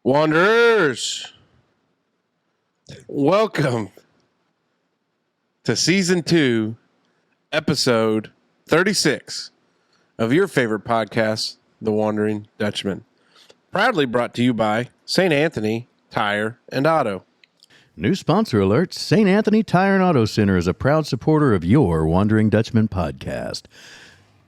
Wanderers, welcome to Season 2, Episode 36 of your favorite podcast, The Wondering Dutchmen. Proudly brought to you by St. Anthony Tire and Auto. New sponsor alert, St. Anthony Tire and Auto Center is a proud supporter of your Wondering Dutchman podcast.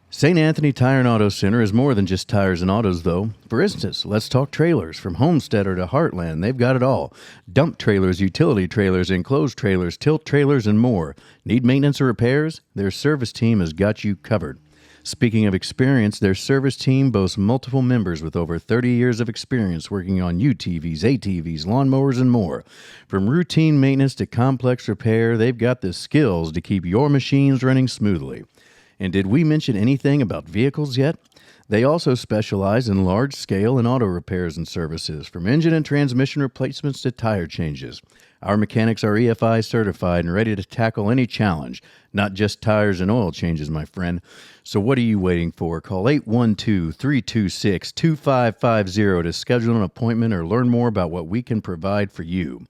St. Anthony Tire and Auto Center is more than just tires and autos, though. For instance, let's talk trailers. From Homesteader to Heartland, they've got it all. Dump trailers, utility trailers, enclosed trailers, tilt trailers, and more. Need maintenance or repairs? Their service team has got you covered. Speaking of experience, their service team boasts multiple members with over 30 years of experience working on UTVs, ATVs, lawnmowers, and more. From routine maintenance to complex repair, they've got the skills to keep your machines running smoothly. And did we mention anything about vehicles yet? They also specialize in large-scale and auto repairs and services, from engine and transmission replacements to tire changes. Our mechanics are EFI certified and ready to tackle any challenge, not just tires and oil changes, my friend. So what are you waiting for? Call 812-326-2550 to schedule an appointment or learn more about what we can provide for you.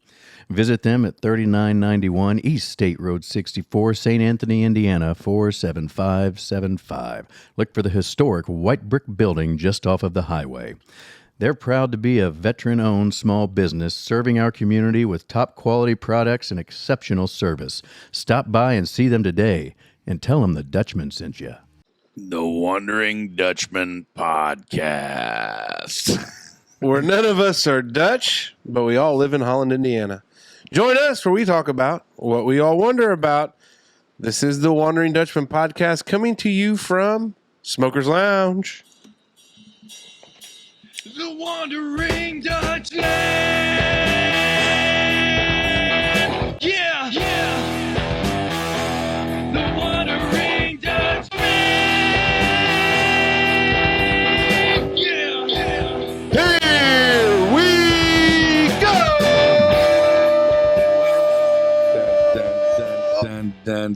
Visit them at 3991 East State Road 64, St. Anthony, Indiana, 47575. Look for the historic white brick building just off of the highway. They're proud to be a veteran-owned small business serving our community with top-quality products and exceptional service. Stop by and see them today and tell them the Dutchman sent you. The Wondering Dutchmen podcast. Where none of us are Dutch, but we all live in Holland, Indiana. Join us where we talk about what we all wonder about. This is the Wondering Dutchman podcast coming to you from Smoker's Lounge. The Wandering Dutchman. Yeah, yeah. The Wandering Dutchman. Yeah, yeah. Here we go! I'm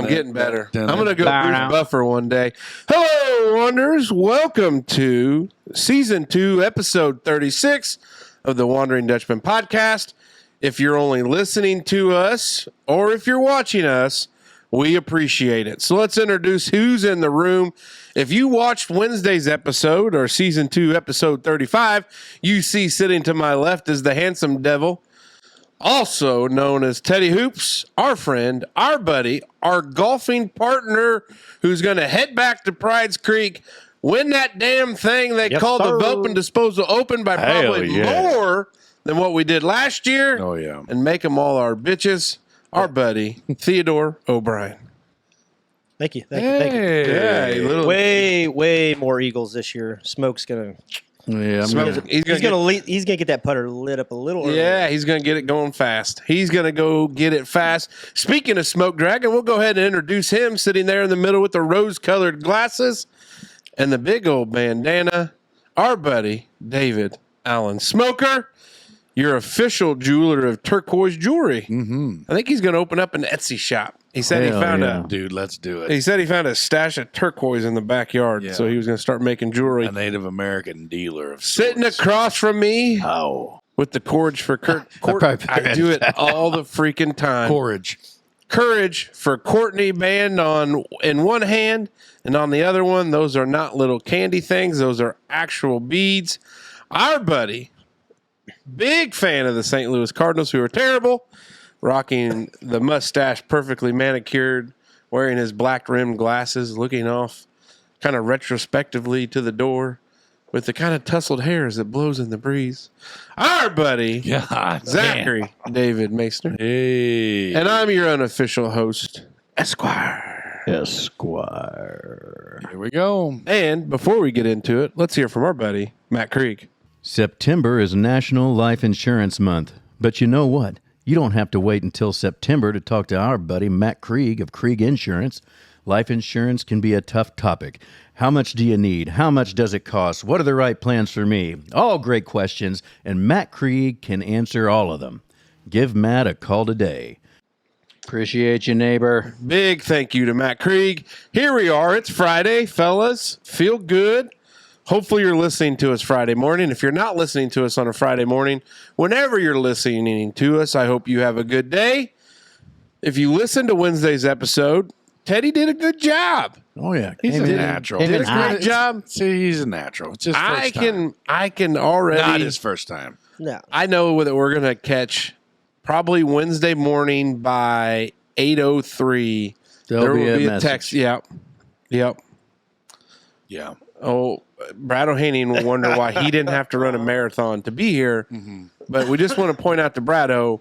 getting better. I'm going to go Bruce Buffer one day. Hello, Wanderers. Welcome to Season 2, Episode 36 of the Wondering Dutchman podcast. If you're only listening to us or if you're watching us, we appreciate it. So let's introduce who's in the room. If you watched Wednesday's episode or Season 2, Episode 35, you see sitting to my left is the handsome devil, also known as Teddy Hoops, our friend, our buddy, our golfing partner who's going to head back to Pride's Creek, win that damn thing they call the Vote and Disposal Open by probably more than what we did last year. Oh, yeah. And make them all our bitches, our buddy, Theodore O'Brien. Thank you. Thank you. Yeah, Way more Eagles this year. Smoke's going to... Yeah, he's gonna get that putter lit up a little early. Yeah, he's gonna get it going fast. He's gonna go get it fast. Speaking of Smoke Dragon, we'll go ahead and introduce him, sitting there in the middle with the rose-colored glasses and the big old bandana. Our buddy David Allen Smoker, your official jeweler of turquoise jewelry. Mm-hmm. I think he's gonna open up an Etsy shop. He said he found Dude, let's do it. He said he found a stash of turquoise in the backyard, so he was going to start making jewelry. A Native American dealer of Sitting sorts. across from me Oh. with the courage for I do it all the freaking time. Courage for Courtney band in one hand, and on the other one, those are not little candy things. Those are actual beads. Our buddy, big fan of the St. Louis Cardinals, who are terrible, rocking the mustache perfectly manicured, wearing his black-rimmed glasses, looking off kind of retrospectively to the door with the kind of tousled hairs that blows in the breeze. Our buddy, Zachary David Maestner. Hey. And I'm your unofficial host, Esquire. Esquire. Here we go. And before we get into it, let's hear from our buddy, Matt Krieg. September is National Life Insurance Month. But you know what? You don't have to wait until September to talk to our buddy Matt Krieg of Krieg Insurance. Life insurance can be a tough topic. How much do you need? How much does it cost? What are the right plans for me? All great questions, and Matt Krieg can answer all of them. Give Matt a call today. Appreciate you, neighbor. Big thank you to Matt Krieg. Here we are. It's Friday, fellas. Feel good. hopefully you're listening to us Friday morning. If you're not listening to us on a Friday morning, whenever you're listening to us, I hope you have a good day. If you listened to Wednesday's episode, Teddy did a good job. Oh yeah, He's a natural. Did a great job. See, he's a natural. It's his first time. I can already. Not his first time. No. I know that we're going to catch probably Wednesday morning by 8:03. There will be a text. Yep. Yeah. Oh, Brad O'Haney will wonder why he didn't have to run a marathon to be here. Mm-hmm. But we just want to point out to Brado,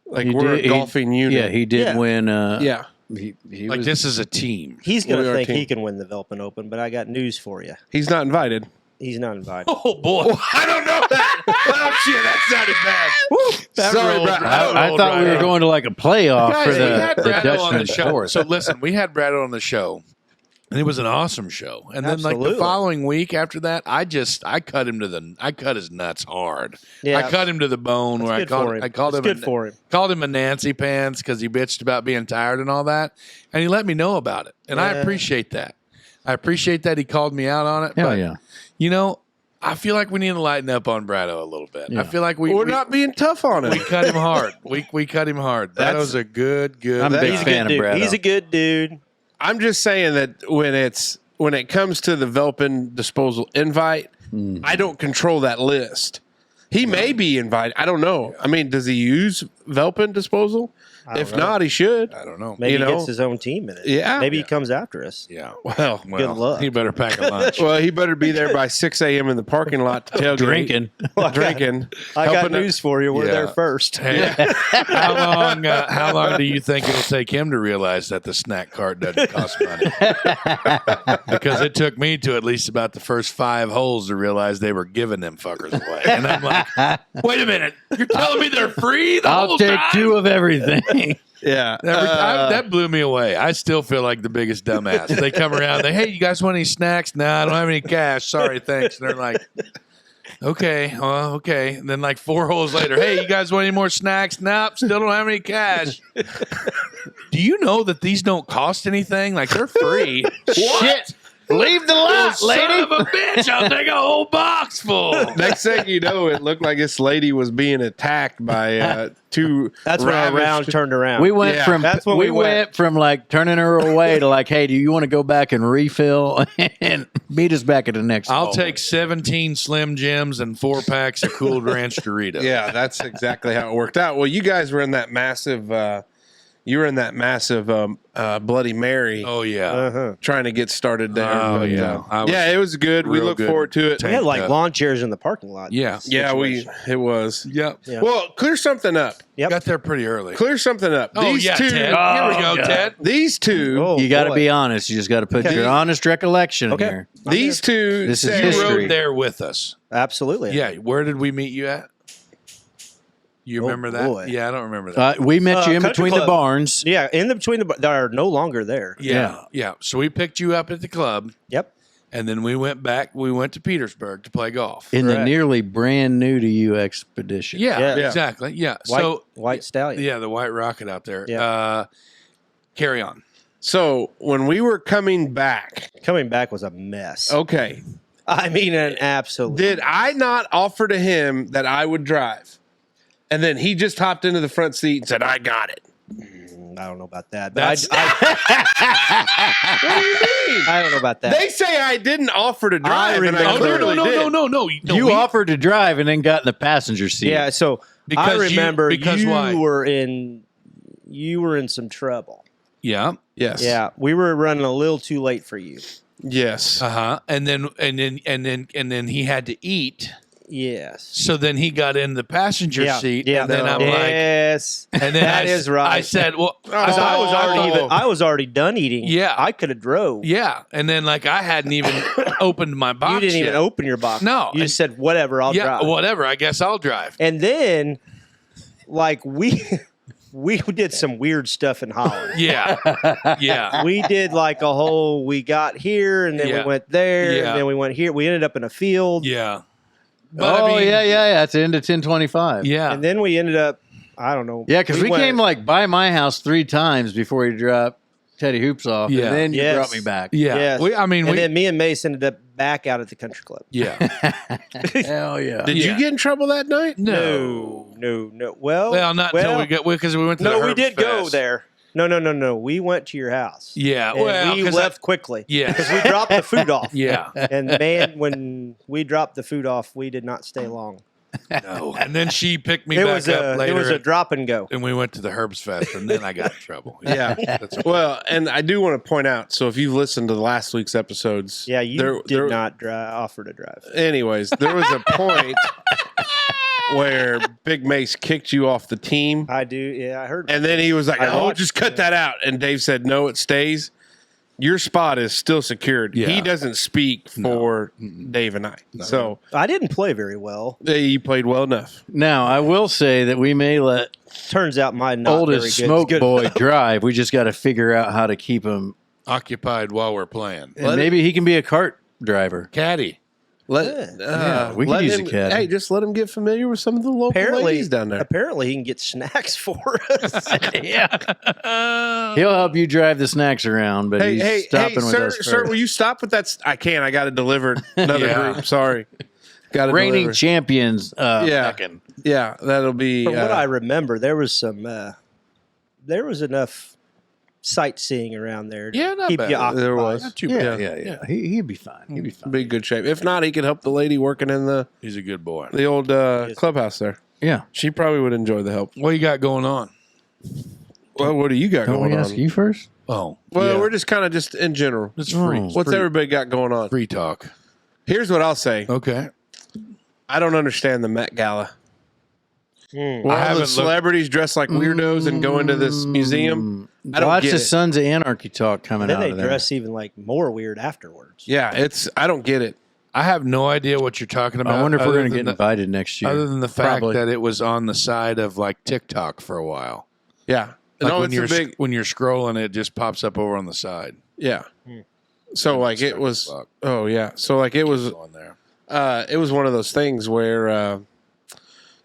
we're a golfing unit. Yeah, he did win. Yeah. He Like was, this is a team. He's going to think he can win the Velpen Open, but I got news for you. He's not invited. He's not invited. Oh, boy. I don't know that. Oh, shit, that sounded bad. Sorry, Brad. I thought we were going to like a playoff Guys, for we had the Brado on the Dutchman show. Fourth. So listen, we had Brado on the show, and it was an awesome show. And then like Absolutely. the following week after that, I cut his nuts hard. Yeah. I cut him to the bone. That's Where good for him. I called It's him good for him. Called him a Nancy pants because he bitched about being tired and all that, and he let me know about it, and I Yeah. appreciate that. I appreciate that he called me out on it. Hell but, yeah. you know, I feel like we need to lighten up on Brado a little bit. Yeah. I feel like We're not being tough on him. we cut him hard. We cut him hard. That was a good. I'm a big He's a fan good of dude. Brado. He's a good dude. I'm just saying that when it comes to the Velpen disposal invite, I don't control that list. He may be invited. I don't know. I mean, does he use Velpen disposal? If not, he should. I don't know. Maybe You he know? gets his own team in it. Yeah. Maybe he comes after us. Yeah. Well, Good luck. He better pack a lunch. well, he better be there by 6 a.m. in the parking lot to tailgate. Drinking. Drinking. I got helping news for you. We're Yeah. there first. Hey, how long do you think it'll take him to realize that the snack cart doesn't cost money? Because it took me to at least about the first 5 holes to realize they were giving them fuckers away. And I'm like, wait a minute. You're telling me they're free the I'll whole take time? 2 of everything. Yeah. That blew me away. I still feel like the biggest dumbass. They come around, hey, you guys want any snacks? Nah, I don't have any cash. Sorry, thanks. And they're like, okay, well, okay. And then like 4 holes later, hey, you guys want any more snacks? Nope, still don't have any cash. Do you know that these don't cost anything? Like they're free. Shit. Leave the lot, Son lady. of a bitch, I'll take a whole box full. Next thing you know, it looked like this lady was being attacked by 2 That's when our round turned around. We went Yeah. from That's when we went from like turning her away to like, hey, do you want to go back and refill and meet us back at the next? I'll hole? take 17 Slim Jims and 4 packs of Cool Ranch Doritos. Yeah, that's exactly how it worked out. Well, you guys were in that massive Bloody Mary Oh, yeah. Uh-huh. trying to get started there. Oh, but, yeah. I was yeah, it was good. We real look good. forward to it. We had like up. lawn chairs in the parking lot. Yeah. Yeah, it was. Yep. Yeah. Well, clear something up. Yep. Got there pretty early. Clear something up. Oh, These yeah, two, Ted. Here we go, God. Ted. These two, Oh, You got to boy. be honest. You just got to put Okay. your honest recollection Okay. here. these two. This is said- You history. rode there with us. Absolutely. Yeah. Where did we meet you at? You remember that? boy. Yeah, I don't remember that. We met you in Country between the Club. barns. Yeah, in the between they are no longer there. Yeah. So we picked you up at the club, Yep. and then we went back. We went to Petersburg to play golf. In the Correct. nearly brand new to you expedition. Yeah, Yeah. exactly. Yeah. White, So, white stallion. yeah, the white rocket out there. Yeah. Carry on. So when we were coming back, Coming back was a mess. okay, I mean, an absolute. did I not offer to him that I would drive? And then he just hopped into the front seat and said, I got it. I don't know about that. But That's What do you mean? I don't know about that. They say I didn't offer to drive. and I Oh, clearly did. no. You offered to drive and then got in the passenger seat. yeah, so Because I you- remember because you why? were in some trouble. Yeah. Yes. Yeah, we were running a little too late for you. Yes. And then he had to eat. Yes. So then he got in the passenger Yeah. seat. Yeah. And then I'm like, yes. and then That I, is right. I said, well, Because I was already done eating. Yeah. I could have drove. yeah. And then like I hadn't even opened my box. You didn't even yet. open your box. No, You just said whatever. I'll Yeah, drive. whatever. I guess I'll drive. And then, like we did some weird stuff in Holland. Yeah. Yeah. We did like a whole. We got here and then Yeah. we went there Yeah. and then we went here. We ended up in a field. Yeah. But Oh, I mean, yeah. It's into 1025. Yeah. And then we ended up. I don't know. Yeah, because we went- came like by my house 3 times before you dropped Teddy Hoops off. Yeah. And then you Yes. brought me back. Yeah. Yes. I mean, and then me and Mace ended up back out at the country club. Yeah. Hell yeah. Did you get in trouble that night? No. Well, not until we got because we went to the No, we Hopf did go Fest. there. No. We went to your house. Yeah. And we left quickly. Yeah. Because we dropped the food off. Yeah. And man, when we dropped the food off, we did not stay long. No. And then she picked me It back was up later. it was a drop and go. and we went to the Herbs Fest, and then I got in trouble. Yeah. That's okay. Well, and I do want to point out, so if you've listened to last week's episodes. Yeah, you did not offer to drive. Anyways, there was a point where Big Mace kicked you off the team. I do. Yeah, I heard. And then he was like, watched just cut that out. And Dave said, no, it stays. Your spot is still secured. Yeah. He doesn't speak for Dave and I. No. So I didn't play very well. you played well enough. Now, I will say that we may let Turns out my not oldest very smoke good. boy drive. We just got to figure out how to keep him. Occupied while we're playing. And maybe he can be a cart driver. Caddy. We could use a caddy. Hey, just let him get familiar with some of the local ladies down there. Apparently, he can get snacks for us. Yeah. He'll help you drive the snacks around, but he's stopping with sir, us sir, first. will you stop with that? I can't. I got it delivered. Another Yeah. group. Sorry. Got it Reigning delivered. champions. Yeah. Pecking. Yeah, that'll be. From what I remember, there was enough sightseeing around there to Yeah, not keep bad. you occupied. There was. Not too Yeah, bad. yeah. He'd be fine. He'd be fine. Be good shape. If not, he could help the lady working in the He's a good boy. old clubhouse there. Yeah. She probably would enjoy the help. What you got going on? Well, what do you got Don't going we on? ask you first? Oh, Well, yeah. we're just kind of just in general. It's free. Oh. It's What's free, everybody got going on? free talk? Here's what I'll say. Okay. I don't understand the Met Gala. Hmm. Where all haven't the looked- celebrities dress like weirdos and go into this museum. I don't Watch get the it. Sons of Anarchy talk coming Then out they of there. dress even like more weird afterwards. Yeah, I don't get it. I have no idea what you're talking about. I wonder if we're other going to than get the- invited next year. Other than the fact Probably. that it was on the side of like TikTok for a while. Yeah. Like no, when it's you're a big. when you're scrolling, it just pops up over on the side. Yeah. So like it was. Fuck. Oh yeah. So like it was. On there. It was one of those things where.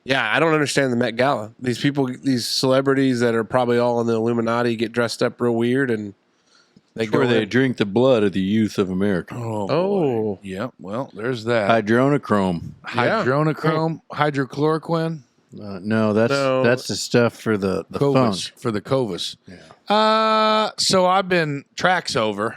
Yeah, I don't understand the Met Gala. These people, these celebrities that are probably all in the Illuminati, get dressed up real weird, and they go. where they in- drink the blood of the youth of America. Oh. Oh. Boy. Yeah. Well, there's that. Hydronochrome. Hydronochrome, hydrochloroquine, No, that's No. that's the stuff for the Covis funk. for the Covis. So I've been tracks over.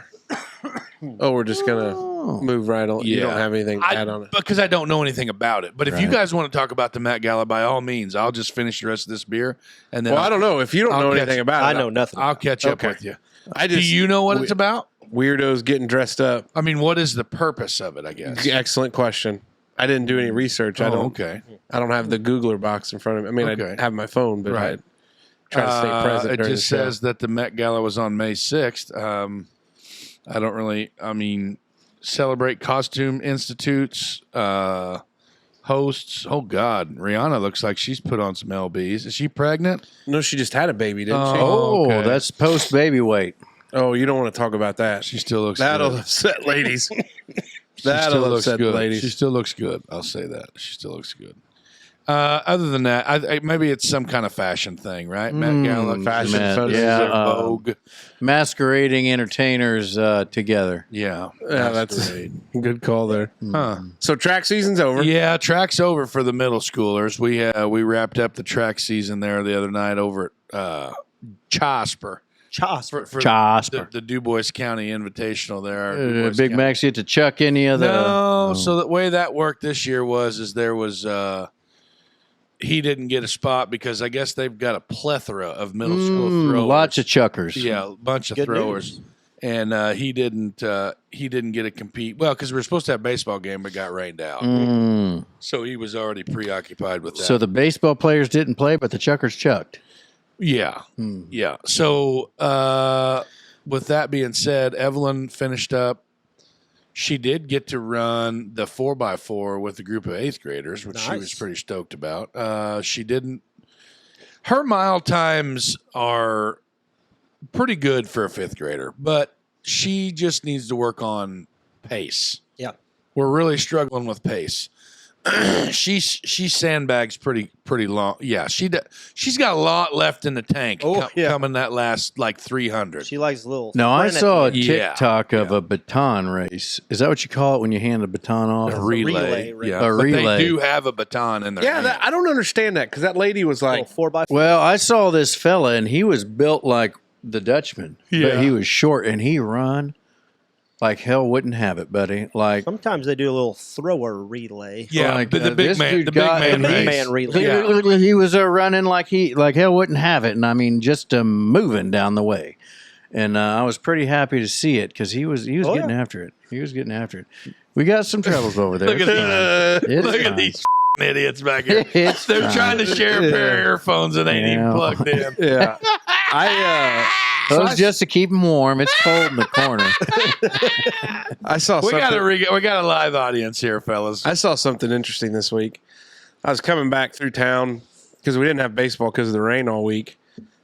Oh, we're just gonna move right on. You Yeah. don't have anything to add on it. Because I don't know anything about it. But if you Right. guys want to talk about the Met Gala, by all means, I'll just finish the rest of this beer, and then Well, I don't know if you don't I'll know catch- anything about it. I know nothing. I'll catch up Okay. with you. I Do just you know what it's about? weirdos getting dressed up. I mean, what is the purpose of it? I guess. Excellent question. I didn't do any research. I Oh, don't. okay. I don't have the Googler box in front of me. I mean, Okay. I have my phone, but Right. I try to stay present. It during just the show. says that the Met Gala was on May 6th. I don't really. I mean, celebrate costume institutes, hosts. Oh God, Rihanna looks like she's put on some lbs. Is she pregnant? No, she just had a baby, didn't she? Oh, Oh, okay. that's post baby weight. Oh, you don't want to talk about that. She still looks. That'll good. upset ladies. She still That'll looks upset the good. ladies. She still looks good. I'll say that. She still looks good. Other than that, I maybe it's some kind of fashion thing, right? Met Gala, fashion Matt, photos yeah, of Vogue. Masquerading entertainers together. Yeah, Yeah, that's masquerade. a good call there. Huh. So track season's over. Yeah, track's over for the middle schoolers. We wrapped up the track season there the other night over at Jasper. Jasper. For Jasper. the Du Bois County Invitational there. Big Macs get to chuck any of the. No, so the way that worked this year was there was he didn't get a spot because I guess they've got a plethora of middle school throwers. Lots of chuckers. Yeah, a bunch of Good throwers. And he didn't get to compete. Well, because we were supposed to have a baseball game, but got rained out. So he was already preoccupied with that. So the baseball players didn't play, but the chuckers chucked. Yeah. Yeah. So with that being said, Evelyn finished up. She did get to run the 4x4 with a group of 8th graders, which she was Nice. pretty stoked about. She didn't. Her mile times are pretty good for a 5th grader, but she just needs to work on pace. Yeah. We're really struggling with pace. she sandbags pretty long. Yeah, she's got a lot left in the tank. Coming that last like 300. She likes little. No, I saw a Yeah. TikTok of a baton race. Is that what you call it when you hand the baton off? A relay. right? Yeah, A but relay. they do have a baton in their hand. I don't understand that because that lady was like, 4x4. Well, I saw this fella, and he was built like the Dutchman, Yeah. but he was short, and he run like hell wouldn't have it, buddy. Like Sometimes they do a little thrower relay. Yeah, like, but the big this man, dude the big got- man, and race. man relay. Yeah. he was running like hell wouldn't have it, and I mean just moving down the way. And I was pretty happy to see it because he was getting after it. He was getting after it. We got some troubles over there. Look at It's Look fine. at these idiots back here. It's They're fine. trying to share a pair of earphones and ain't even Yeah. plugged in. yeah. Those just to keep them warm. It's cold in the corner. I saw We something. got a live audience here, fellas. I saw something interesting this week. I was coming back through town because we didn't have baseball because of the rain all week.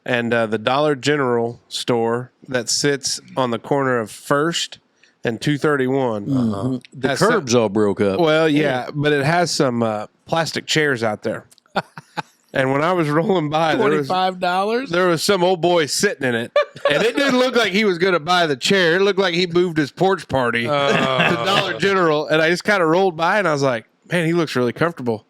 And the Dollar General store that sits on the corner of First and 231. The curbs all broke up. Well, yeah, but it has some plastic chairs out there. And when I was rolling by, $25. there was some old boy sitting in it. And it didn't look like he was going to buy the chair. It looked like he moved his porch party to Dollar General. And I just kind of rolled by and I was like, man, he looks really comfortable.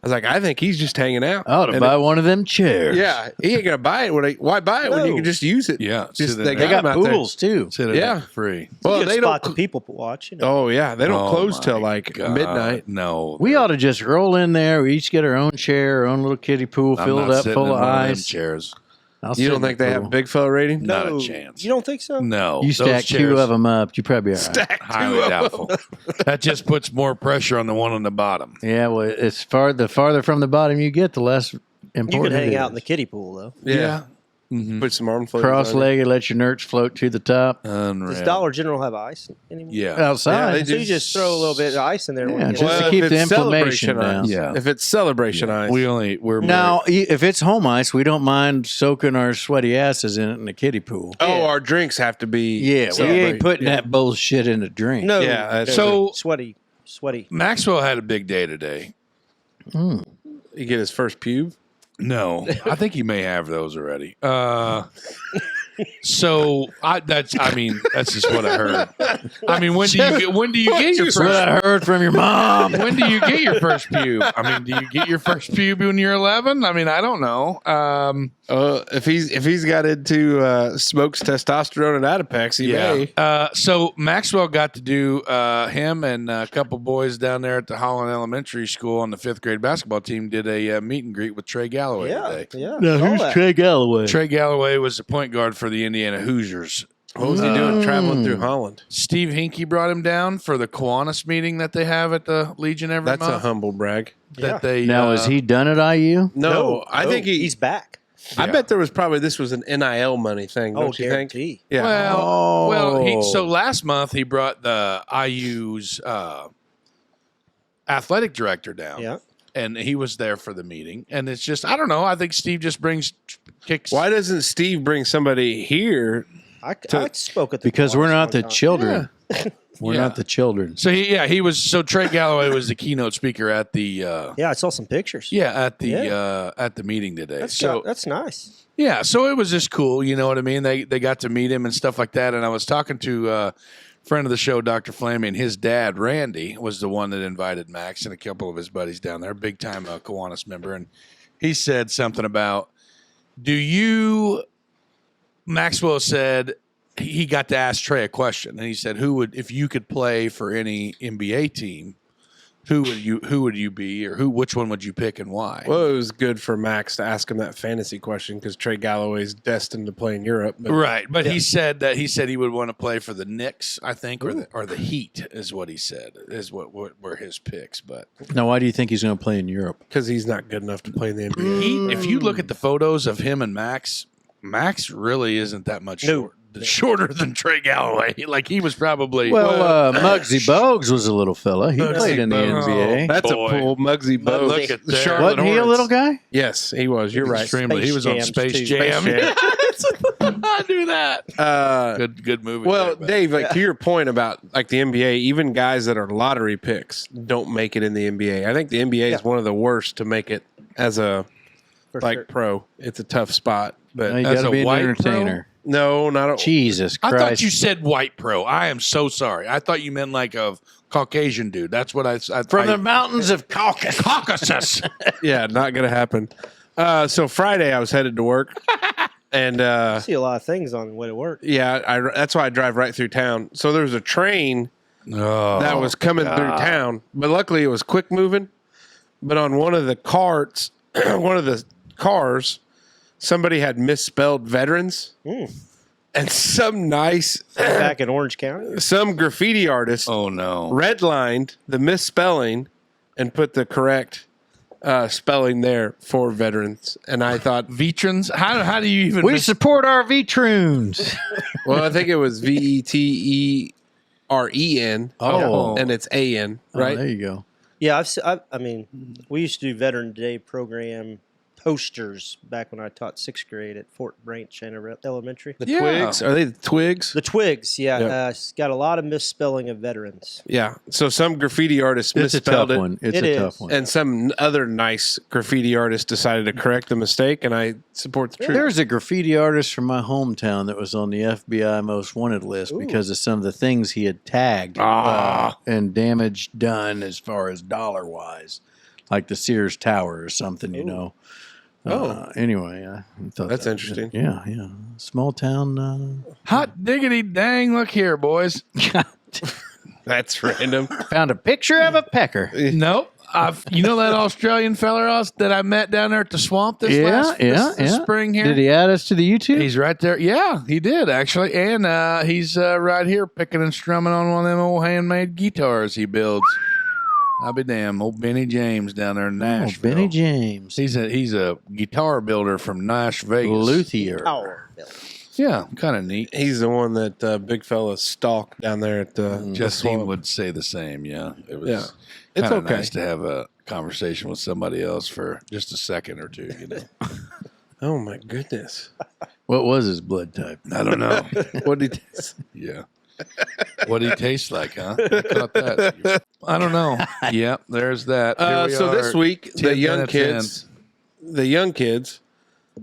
I was like, I think he's just hanging out. I ought to And buy one of them chairs. Yeah, he ain't gonna buy it. Why buy it when you No. can just use it? Yeah, just sit in they there. They got them out there. pools too. Sit Yeah. for free. Well, Good they spot don't. to people watch. Oh yeah, they don't close my till like God. midnight. No, We ought to just roll in there. We each get our own chair, our own little kiddie pool I'm filled not up sitting full in of one them ice. chairs. I'll You sit don't in the think they have pool. big fella rating? Not a chance. You don't think so? No, You those stack two chairs, of them up, you probably all right. Stack highly two of doubtful. That just puts more pressure on the one on the bottom. Yeah, well, the farther from the bottom you get, the less important. You could hang it out is. in the kiddie pool though. Yeah. Mm-hmm. Put some arm floats. Cross-legged, let your nerds float to the top. Unreal. Does Dollar General have ice anymore? Yeah. Outside. they So you just throw a little bit of ice in there. when Yeah, you just get to out. keep the inflammation down. Ice. Yeah. If it's celebration ice. We're Now, if it's home ice, we don't mind soaking our sweaty asses in it in the kiddie pool. our drinks have to be. Yeah, we celebrate. ain't putting that bullshit in a drink. No, Yeah, that's- So- sweaty. Maxwell had a big day today. You get his first pube. No, I think he may have those already. That's just what I heard. I mean, when do you get your That's what first? I heard from your mom. When do you get your first pube? I mean, do you get your first pube when you're 11? I mean, I don't know. If he's got into smokes testosterone and Adipex, he may. So Maxwell got to do him and a couple boys down there at the Holland Elementary School on the 5th grade basketball team did a meet and greet with Trey Galloway today. Yeah. Now, Saw who's that. Trey Galloway? Trey Galloway was the point guard for the Indiana Hoosiers. What was he doing traveling through Holland? Steve Hinkie brought him down for the Kiwanis meeting that they have at the Legion every That's a month. humble brag. That they Now, is he done at IU? No, I think he's back. I bet there was probably this was an NIL money thing. Don't you think? guarantee. Yeah. So last month he brought the IU's athletic director down. Yeah. And he was there for the meeting. And it's just, I don't know. I think Steve just brings kicks. Why doesn't Steve bring somebody here? I spoke at the Because we're Kiwanis not one the time. children. We're Yeah. not the children. So so Trey Galloway was the keynote speaker at the, Yeah, I saw some pictures. at the meeting today. That's nice. Yeah, so it was just cool, you know what I mean? They got to meet him and stuff like that. And I was talking to a friend of the show, Dr. Flamey, and his dad, Randy, was the one that invited Max and a couple of his buddies down there, big time Kiwanis member. And he said something about, Maxwell said he got to ask Trey a question, and he said, if you could play for any NBA team, who would you be, or which one would you pick and why? Well, it was good for Max to ask him that fantasy question because Trey Galloway's destined to play in Europe. But Right, but he said he would want to play for the Knicks, I think, or the Heat is what he said is what were his picks. But Now, why do you think he's going to play in Europe? because he's not good enough to play in the NBA. if you look at the photos of him and Max really isn't that much shorter than Trey Galloway. Like he was probably Muggsy Bogues was a little fella. He Muggsy played in the Bogues. NBA. That's boy. a pull. Muggsy Bogues. Look at that. Charlotte Wasn't he a Hornets. little guy? Yes, he was. You're right. Extremely. He was on Space Space Jams, too. Jam. Space I knew that. Good movie. Well, there, Dave, like to your point about like the NBA, even guys that are lottery picks don't make it in the NBA. I think the NBA is one of the worst to make it as a pro. It's a tough spot. But You As got to a be an white entertainer. no, not a Jesus I Christ! thought you said white pro. I am so sorry. I thought you meant like a Caucasian dude. That's what I From the mountains of Caucasus. Caucasus. Yeah, not gonna happen. So Friday I was headed to work, and I see a lot of things on the way to work. yeah, that's why I drive right through town. So there was a train that was coming through town, but luckily it was quick moving. But on one of the carts, one of the cars, somebody had misspelled veterans, and some Back in Orange County. some graffiti artist Oh no. redlined the misspelling and put the correct spelling there for veterans. And I thought, Veterans? How do you even We support our V-Troons. well, I think it was VETEREN. Oh. And it's AN, Oh, right? there you go. Yeah, I mean, we used to do Veteran Day program posters back when I taught 6th grade at Fort Branch Elementary. The Twigs? Are they the Twigs? The Twigs, yeah. Yeah. It's got a lot of misspelling of veterans. Yeah. So some graffiti artist It's a misspelled tough it. one. It's It a is. tough one. And some other nice graffiti artist decided to correct the mistake, and I support the truth. There's a graffiti artist from my hometown that was on the FBI most wanted list because of some of the things he had tagged and damage done as far as dollar wise, like the Sears Tower or something, you know. Anyway, I thought That's interesting. Yeah, yeah. Small town. Hot diggity dang, look here, boys. That's random. Found a picture of a pecker. Nope. You know that Australian fella that I met down there at the swamp this spring here? Did he add us to the YouTube? He's right there. Yeah, he did actually. And he's right here picking and strumming on one of them old handmade guitars he builds. I'll be damned. Old Benny James down there in Nashville. Benny James. He's a guitar builder from Nash Vegas. Luthier. Power bill. Yeah, kind of neat. He's the one that big fella stalked down there at the Justine would say the same. Yeah, it was. Yeah. It's It's okay. nice to have a conversation with somebody else for just a second or two. You know, Oh my goodness. What was his blood type? I don't know. What did he Yeah. What he tastes like, huh? You caught that? I don't know. Yep, there's that. Here we so are, this week 10 the young minutes kids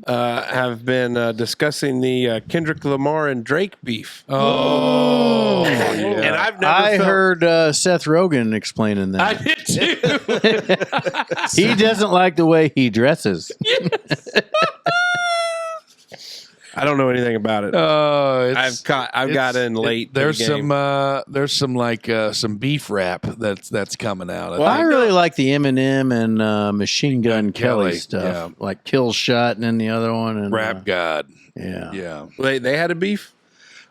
have been discussing the Kendrick Lamar and Drake beef. Oh, yeah. And I've never I felt, heard Seth Rogen explaining that. I did too. He doesn't like the way he dresses. I don't know anything about it. I've got in late. to There's the game. some beef rap that's coming out. Well, I really like the Eminem and Machine Gun Kelly Kelly, stuff, yeah. like Kill Shot and then the other one. And, Rap God. yeah. Yeah. They had a beef.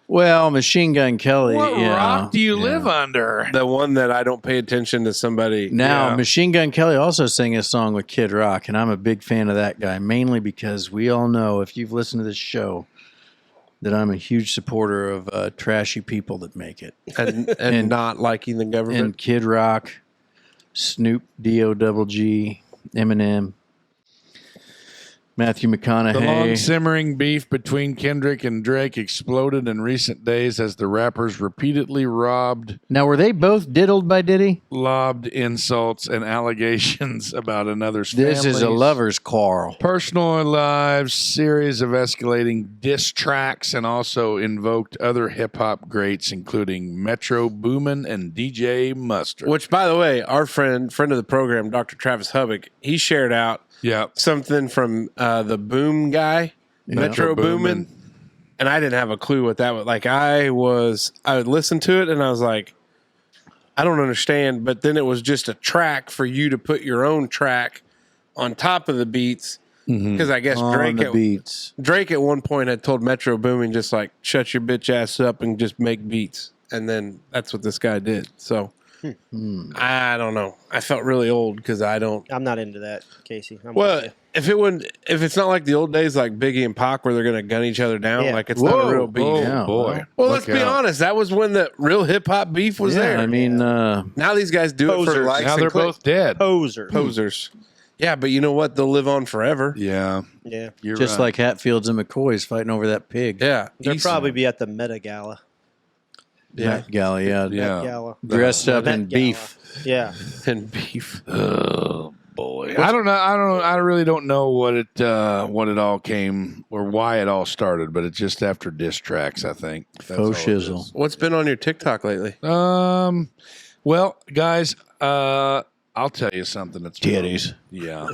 Well, Machine Gun Kelly. What yeah, rock do you yeah. live under? The one that I don't pay attention to somebody. Now, Yeah. Machine Gun Kelly also sang a song with Kid Rock, and I'm a big fan of that guy, mainly because we all know, if you've listened to this show, that I'm a huge supporter of trashy people that make it. and not liking the government. And Kid Rock, Snoop, D.O.G.G., Eminem, Matthew The long McConaughey. simmering beef between Kendrick and Drake exploded in recent days as the rappers repeatedly Now, were they both diddled by Diddy? lobbed insults and allegations about another's This is a families, lover's quarrel. personal lives, series of escalating diss tracks, and also invoked other hip hop greats, including Metro Boomin and DJ Mustard. Which, by the way, our friend of the program, Dr. Travis Hubbock, he shared out Yeah. something from the Boom guy, Metro Boomin, and I didn't have a clue what that was. Like I would listen to it and I was like, I don't understand. But then it was just a track for you to put your own track on top of the beats. Because I guess On the beats. Drake at one point had told Metro Boomin just like, shut your bitch ass up and just make beats. And then that's what this guy did. So I don't know. I felt really old because I don't. I'm not into that, Casey. Well, if it's not like the old days, like Biggie and Pac, where they're going to gun each other down, like it's not a real beef. Oh, boy. Well, let's be honest. That was when the real hip hop beef was there. I mean, now these guys do it for Posers. likes Now and they're clicks. both dead. Posers. Yeah, but you know what? They'll live on forever. Yeah. Yeah. You're just right. like Hatfields and McCoys fighting over that pig. Yeah. They'll probably be at the Meta Gala. Met Gala, Yeah. Met Gala. dressed up Met in Gala. beef. Yeah. And beef. Oh boy. I don't know. I really don't know what it all came or why it all started, but it's just after diss tracks, I think. That's all Faux it is. shizzle. What's been on your TikTok lately? Well, guys, I'll tell you something that's Titties. Yeah.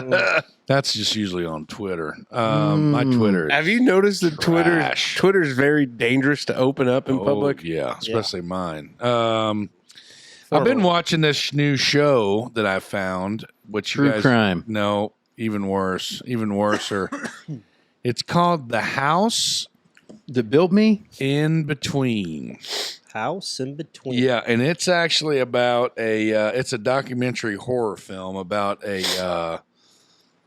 No, that's just usually on Twitter. My Twitter. Have you noticed that trash. Twitter's very dangerous to open up in public? Yeah, especially mine. I've been watching this new show that I found, which True you guys crime. No, even worse. It's called The House That build me? in Between. House in between. Yeah, and it's actually about it's a documentary horror film about a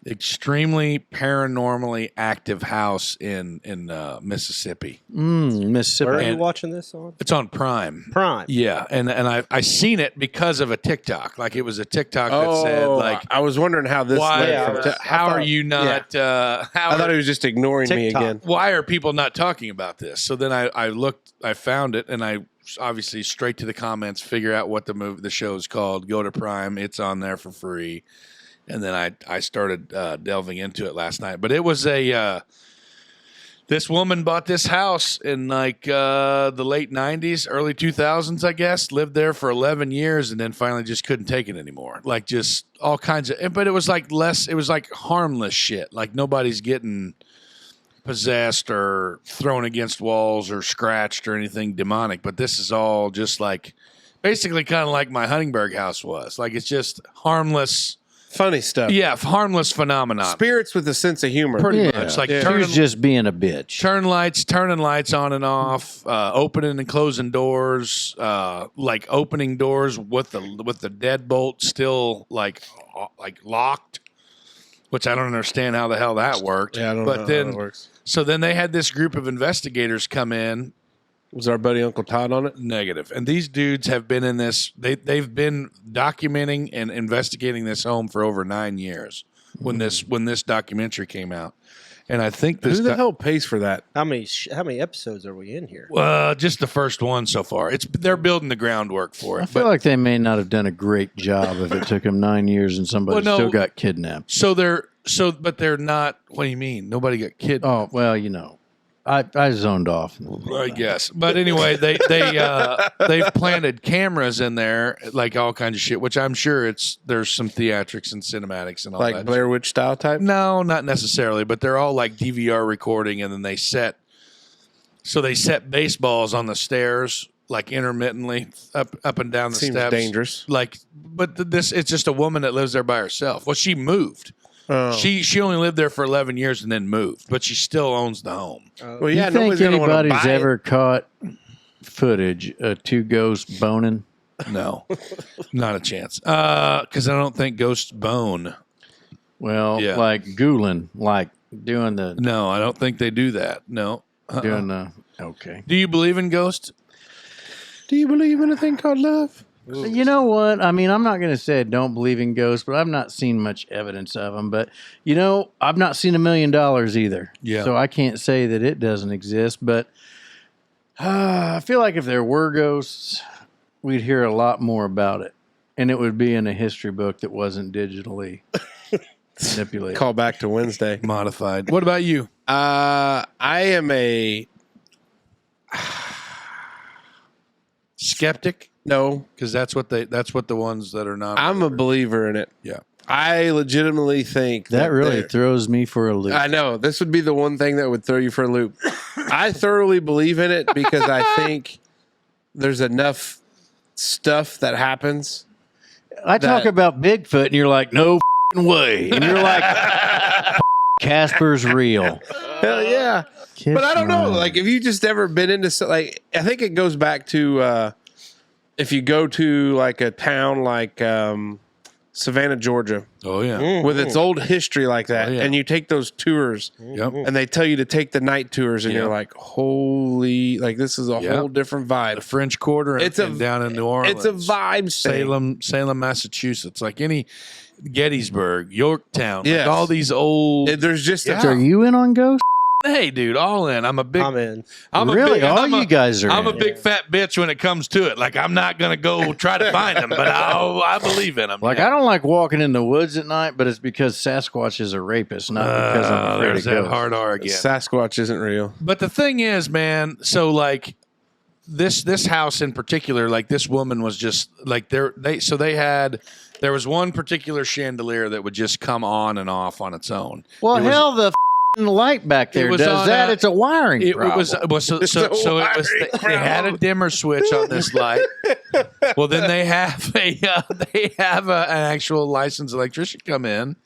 extremely paranormally active house in Mississippi. Mississippi. Where are you watching this on? It's on Prime. Prime. Yeah, and I seen it because of a TikTok. Like it was a TikTok that said like, I was wondering how this. why? led from How are you not? I thought he was just ignoring me TikTok. again. Why are people not talking about this? So then I looked, I found it, and I obviously straight to the comments, figure out what the show is called. Go to Prime, it's on there for free, and then I started delving into it last night. But it was this woman bought this house in like the late 90s, early 2000s, I guess. Lived there for 11 years, and then finally just couldn't take it anymore. Like just all kinds of, but it was like it was like harmless shit. Like nobody's getting possessed or thrown against walls or scratched or anything demonic, but this is all just like basically kind of like my Huntingburg house was. Like it's just harmless, Funny stuff. yeah, harmless phenomenon. Spirits with a sense of humor. Pretty much like She was just being a bitch. turning lights on and off, opening and closing doors, like opening doors with the deadbolt still like locked, which I don't understand how the hell that worked. Yeah, I don't but know then how that works. So then they had this group of investigators come in. Was our buddy Uncle Todd on it? Negative. And these dudes have been in this. They've been documenting and investigating this home for over 9 years. When this documentary came out, and I think this Who the hell pays for that? How many episodes are we in here? just the first one so far. They're building the groundwork for it. I feel like they may not have done a great job if it took them 9 years and somebody still got kidnapped. But they're not. What do you mean? Nobody got kidnapped. Oh, well, you know, I zoned off. I guess. But anyway, they've planted cameras in there, like all kinds of shit. Which I'm sure there's some theatrics and cinematics and all Like that. Blair Witch style type? No, not necessarily. But they're all like DVR recording, and then they set baseballs on the stairs, like intermittently up and down the Seems steps. dangerous. Like, but it's just a woman that lives there by herself. Well, she moved. Oh. She only lived there for 11 years and then moved, but she still owns the home. Well, yeah, you think nobody's gonna wanna anybody's buy it. ever caught footage of two ghosts boning? No, not a chance. Because I don't think ghosts bone. Well, Yeah. like ghouling, like doing the No, I don't think they do that. No. doing the okay. Do you believe in ghosts? Do you believe in a thing called love? You know what? I mean, I'm not going to say I don't believe in ghosts, but I've not seen much evidence of them. But, you know, I've not seen $1 million either. Yeah. So I can't say that it doesn't exist. But I feel like if there were ghosts, we'd hear a lot more about it. And it would be in a history book that wasn't digitally manipulated. Call back to Wednesday. Modified. What about you? I am a Skeptic? no. Because that's what the ones that are not. I'm a believer in it. Yeah. I legitimately think That really there- throws me for a loop. I know this would be the one thing that would throw you for a loop. I thoroughly believe in it because I think there's enough stuff that happens. I talk about Bigfoot, and you're like, no f***ing way. And you're like, Casper's real. Hell yeah. Kiss But I don't know. my- Like, if you just ever been into like, I think it goes back to if you go to like a town like Savannah, Georgia, with its old history like that, and you take those tours, and they tell you to take the night tours, and you're like, holy, like this is a whole different vibe. The French Quarter and down in New Orleans. It's a vibe. Salem, Massachusetts, like any Gettysburg, Yorktown, like all these old. There's just Are you in on Ghost? Hey, dude, all in. I'm in. You guys are. I'm a big fat bitch when it comes to it. Like I'm not gonna go try to find them, but I believe in them. Like I don't like walking in the woods at night, but it's because Sasquatch is a rapist, not because I'm afraid there's of that ghosts. hard R again. Sasquatch isn't real. But the thing is, man. So like this house in particular, like this woman was just like there was one particular chandelier that would just come on and off on its own. Well, hell, the light back there does that. It's a wiring problem. They had a dimmer switch on this light. Well, then they have an actual licensed electrician come in,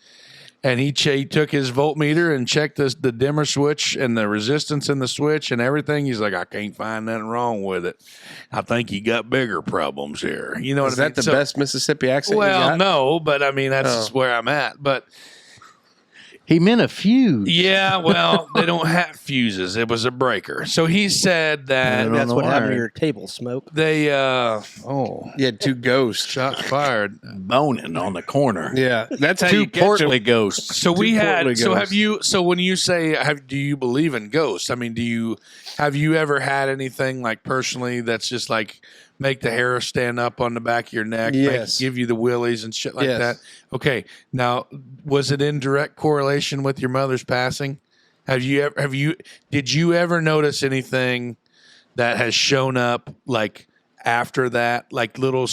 and he took his voltmeter and checked the dimmer switch and the resistance in the switch and everything. He's like, I can't find nothing wrong with it. I think you got bigger problems here. You know what I mean? Is that the best Mississippi accent? Well, no, but I mean that's where I'm at. But he meant a fuse. Yeah, well, they don't have fuses. It was a breaker. So he said that that's what happened to your table smoke. They you had two ghosts shot fired boning on the corner. Yeah, that's how two portly ghosts. So we had. So have you? So when you say, do you believe in ghosts? I mean, have you ever had anything like personally that's just like make the hair stand up on the back of your neck, give you the willies and shit like that? Okay, now was it in direct correlation with your mother's passing? Did you ever notice anything that has shown up like after that, like little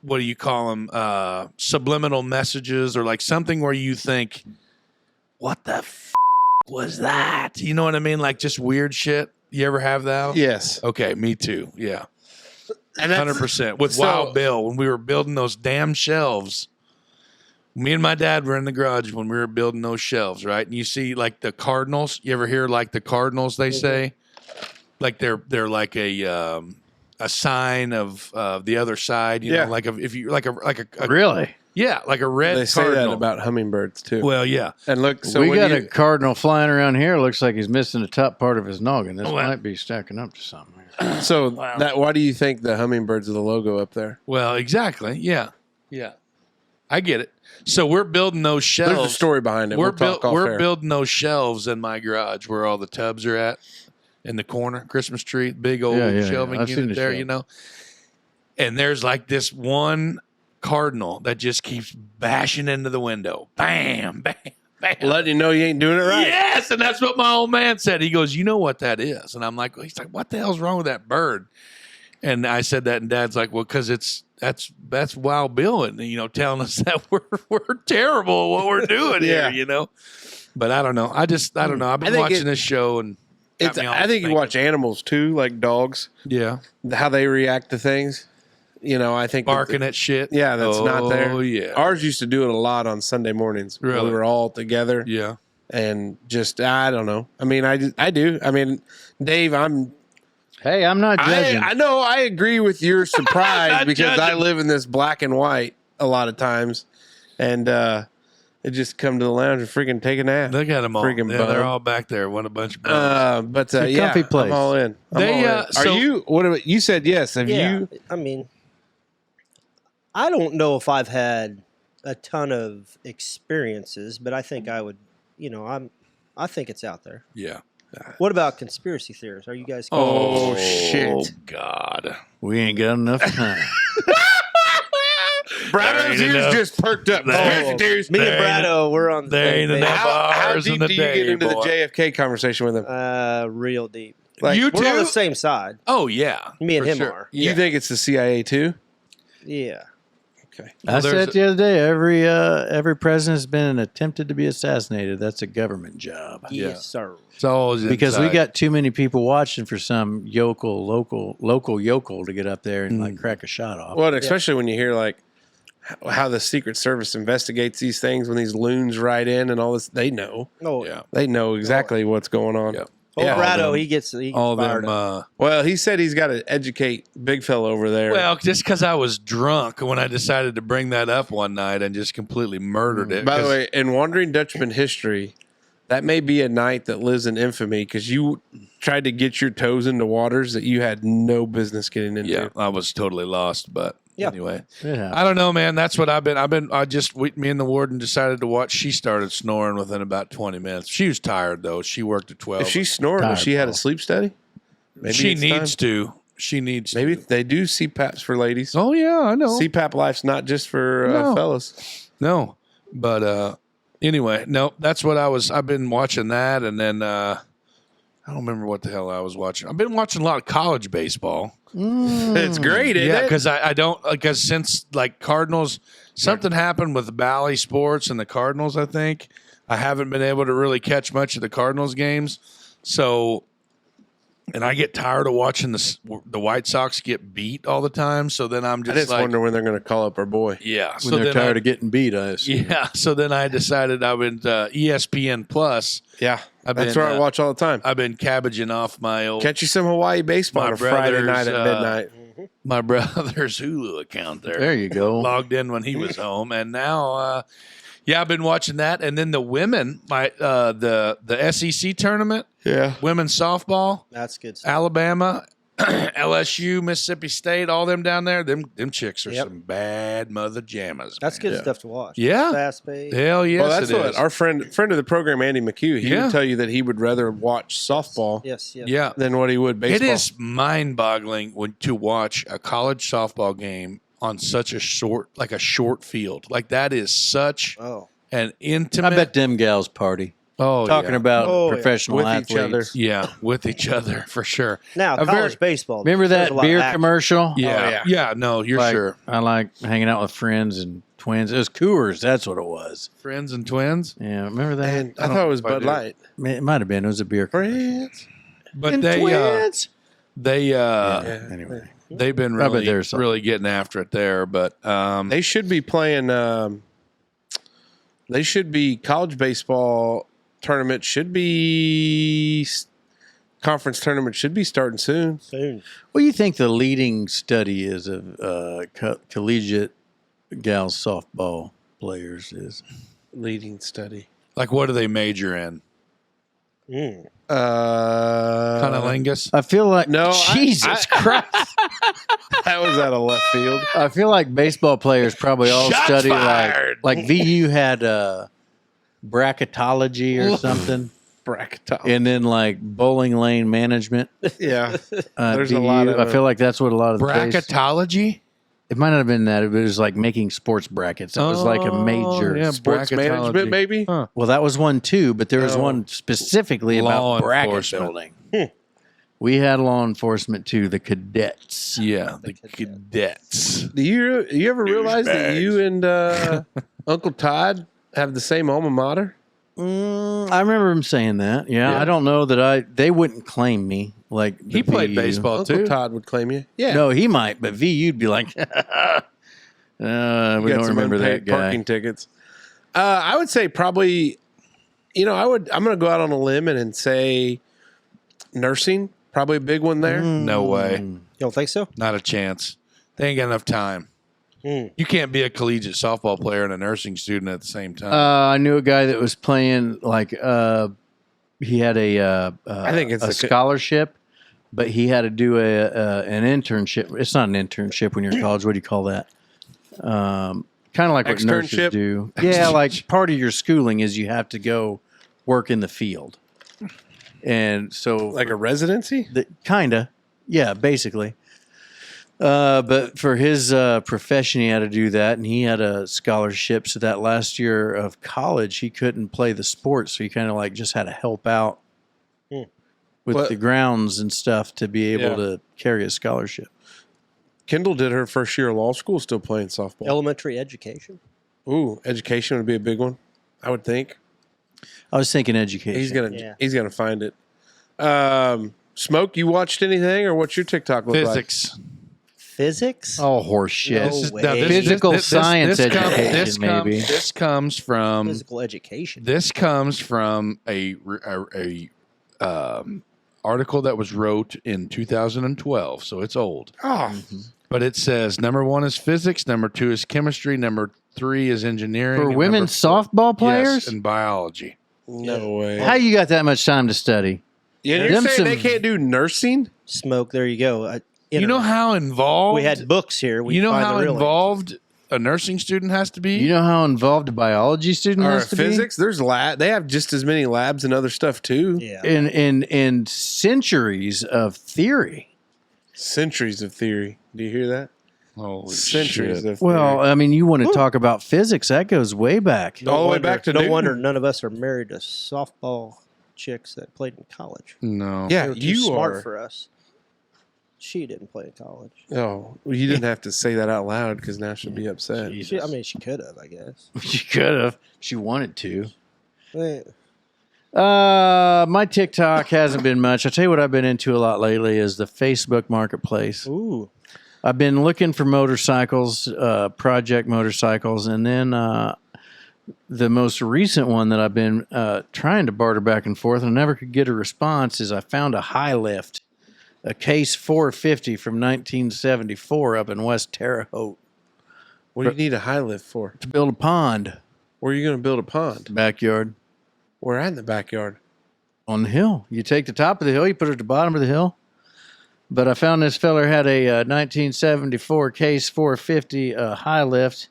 what do you call them, subliminal messages, or like something where you think, what the was that? You know what I mean? Like just weird shit. You ever have that? Yes. Okay, me too. Yeah. 100%. With Wild Bill, when we were building those damn shelves, me and my dad were in the garage when we were building those shelves, right? And you see like the cardinals. You ever hear like the cardinals, they say? Like they're like a sign of the other side, you know, like if you like a really? Yeah, like a red They say cardinal. that about hummingbirds too. Well, yeah. And look, so we got a cardinal flying around here. Looks like he's missing the top part of his noggin. This might be stacking up to something. So why do you think the hummingbirds are the logo up there? Well, exactly. Yeah. Yeah. I get it. So we're building those shelves. There's a story behind it. We're We're building those shelves in my garage where all the tubs are at in the corner, Christmas tree, big old shelving unit there, you know. And there's like this one cardinal that just keeps bashing into the window. Bam, bam, bam. Letting you know you ain't doing it right. Yes, and that's what my old man said. He goes, you know what that is? And I'm like, he's like, what the hell's wrong with that bird? And I said that, and Dad's like, well, because that's Wild Bill, and you know, telling us that we're terrible at what we're doing here, you know. But I don't know. I don't know. I've been watching this show, and I think you watch animals too, like dogs. Yeah, how they react to things. You know, I think barking at shit. Yeah, that's not there. Oh yeah, ours used to do it a lot on Sunday mornings. Really? We were all together. Yeah, and just I don't know. I mean, I do. I mean, Dave, Hey, I'm not judging. I know. I agree with your surprise because I live in this black and white a lot of times, and it just come to the lounge and freaking take a nap. Look at them all. They're all back there. What a bunch of bums. But yeah, comfy place. I'm all in. Are you? What? You said yes. Have you? I mean, I don't know if I've had a ton of experiences, but I think I would. You know, I think it's out there. Yeah. What about conspiracy theories? Are you guys? Oh shit! Oh God, we ain't got enough time. Brado's ears just perked up. Conspiracy theories. Me and Brado, we're on the there same ain't page. enough How hours deep in the do day, you get into boy. the JFK conversation with him? Real deep. Like, you We're on too? the same side. Oh yeah, Me and for him sure. are. You think it's the CIA too? Yeah. Okay. I said the other day, every president's been attempted to be assassinated. That's a government job. Yes, sir. It's always Because we inside. got too many people watching for some local yokel to get up there and like crack a shot off. Well, and especially when you hear like how the Secret Service investigates these things when these loons ride in and all this, they know. Oh Yeah. They know exactly what's going on. Yeah. Colorado, he gets all fired them. up. Well, he said he's got to educate big fella over there. Well, just because I was drunk when I decided to bring that up one night and just completely murdered it. By the way, in Wandering Dutchman history, that may be a night that lives in infamy because you tried to get your toes into waters that you had no business getting into. Yeah, I was totally lost, but anyway, Yeah. I don't know, man. That's what me and the warden decided to watch. She started snoring within about 20 minutes. She was tired though. She worked at 12. If she's snoring, does she had a sleep study? Maybe She it's needs time. to. She needs Maybe to. they do CPAPs for ladies. Oh yeah, I know. CPAP life's not just for No. fellas. No, but anyway, no, that's what I've been watching that, and then I don't remember what the hell I was watching. I've been watching a lot of college baseball. It's great, isn't it? Because I don't, because since like Cardinals, something happened with Bally Sports and the Cardinals, I think. I haven't been able to really catch much of the Cardinals games. So, and I get tired of watching the White Sox get beat all the time. So then I'm I just just like, wonder when they're going to call up our boy. yeah. When So they're then tired of getting beat, I assume. yeah. So then I decided I would ESPN Plus. Yeah, I've that's been, where I watch all the time. I've been cabbaging off my old Catch you some Hawaii baseball My on a Friday brother's, night at midnight. my brother's Hulu account there. There you go. Logged in when he was home, and now, I've been watching that. And then the women, the SEC tournament, Yeah. women's softball, That's good stuff. Alabama, LSU, Mississippi State, all them down there. Them chicks are Yep. some bad mother jammers. That's man. good stuff to watch. Yeah. Fast paced. Hell yes, Well, that's it what is. our friend of the program, Andy McHugh, he Yeah. would tell you that he would rather watch softball Yes, yes. Yeah. than what he would baseball. It is mind-boggling to watch a college softball game on such a short field. Like that is such Oh, an I intimate. bet them gals party. Oh, Talking yeah. about Oh, yeah. professional With athletes. each other. Yeah, with each other for sure. now A college very- baseball. Remember there's that a lot of beer action. commercial? Yeah, yeah. No, you're Like, sure. I like hanging out with friends and twins. It was Coors. That's what it was. Friends and twins, Yeah, remember that? And I I don't thought it was know if I Bud do. Light. It might have been. It was a beer commercial. Friends. but And they twins. Yeah. Anyway, they've been I bet really there's something. really getting after it there. But They should be playing. They should be college baseball tournament. Should be conference tournament. Should be starting soon. Soon. what do you think the leading study is of collegiate gals softball players is? Leading study. like, what do they major in? Mm. Cunnilingus. I feel like No, Jesus Christ. That was out of left field. I feel like baseball players probably all Shots study fired. like VU had bracketology or something, Bracketology. and then like bowling lane management. Yeah. There's a VU. lot of I feel like that's what a lot of the Bracketology. It might not have been that. It was like making sports brackets. It was like a major. yeah. sports bracketology. management, maybe. Huh. Well, that was one too, but there was Oh. one specifically Law about bracket enforcement. building. We had law enforcement too, the cadets. Yeah, the cadets. Do you ever realize that Douchebags. you and Uncle Todd have the same alma mater? I remember him saying that. Yeah, Yeah. I don't know that they wouldn't claim me like the He played VU. baseball Uncle too. Todd would claim you. Yeah. No, he might, but VU'd be like, we You got don't some remember that unpaid guy. parking tickets. I would say probably, I'm going to go out on a limb and say nursing, probably a big one there. No way. You don't think so? Not a chance. They ain't got enough time. Mm. You can't be a collegiate softball player and a nursing student at the same time. I knew a guy that was playing like he had I think it's a the- scholarship, but he had to do an internship. It's not an internship when you're in college. What do you call that? Kind of like what nurses Externship? do. Yeah, like part of your schooling is you have to go work in the field, and so Like a residency? kinda, yeah, basically. But for his profession, he had to do that, and he had a scholarship. So that last year of college, he couldn't play the sport, so he kind of like just had to help out with But- the grounds and stuff to be able Yeah. to carry a scholarship. Kendall did her first year of law school still playing softball. Elementary education. Ooh, education would be a big one, I would think. I was thinking education. Yeah. He's gonna find it. Smoke, you watched anything, or what's your TikTok look Physics. Physics? Oh, horse shit! No This is- way. now, Physical science education, maybe. This comes from Physical education. This comes from a article that was wrote in 2012, so it's old. Oh, But it says number 1 is physics, number 2 is chemistry, number 3 is engineering. For and women's number 4 softball players? Yes, and biology. no way. How you got that much time to study? You're Them saying some- they can't do nursing? Smoke. There you go. You know how involved? we had books here. We you know find how the real involved a nursing student has to be? You know how involved a biology student Or has to physics? There's They have just as many labs and other stuff too. Yeah. be? In centuries of theory. Centuries of theory. Do you hear that? Holy Centuries shit. of theory. Well, I mean, you want to talk about physics? That goes way back. all the way back to no Newton. wonder none of us are married to softball chicks that played in college. No. Yeah, They were too you smart are. for us. She didn't play in college. Oh, well, you didn't have to say that out loud because now she'll be upset. She could have, I guess. She could have. She wanted to. Eh, My TikTok hasn't been much. I'll tell you what I've been into a lot lately is the Facebook Marketplace. Ooh. I've been looking for motorcycles, project motorcycles, and then the most recent one that I've been trying to barter back and forth and I never could get a response is I found a high lift, a Case 450 from 1974 up in West Terre Haute What do you need a high lift for? to build a pond, Where are you going to build a pond? backyard Where at in the backyard? on the hill. You take the top of the hill, you put it at the bottom of the hill. But I found this feller had a 1974 Case 450 high lift,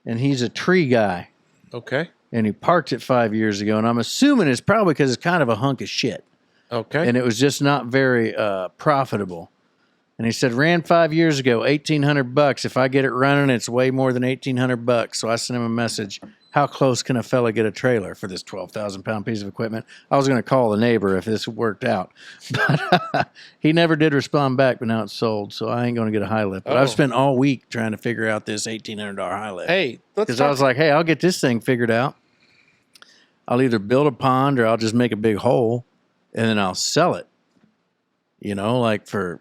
and he's a tree guy. Okay. And he parked it 5 years ago, and I'm assuming it's probably because it's kind of a hunk of shit. Okay. And it was just not very profitable. And he said, ran 5 years ago, $1,800. If I get it running, it's way more than $1,800. So I sent him a message. How close can a fella get a trailer for this 12,000-pound piece of equipment? I was going to call the neighbor if this worked out. But he never did respond back, but now it's sold. So I ain't going to get a high lift. But I've spent all week trying to figure out this $1,800 high lift. Hey, let's Because I was like, hey, I'll get this thing figured out. I'll either build a pond or I'll just make a big hole and then I'll sell it. You know, like for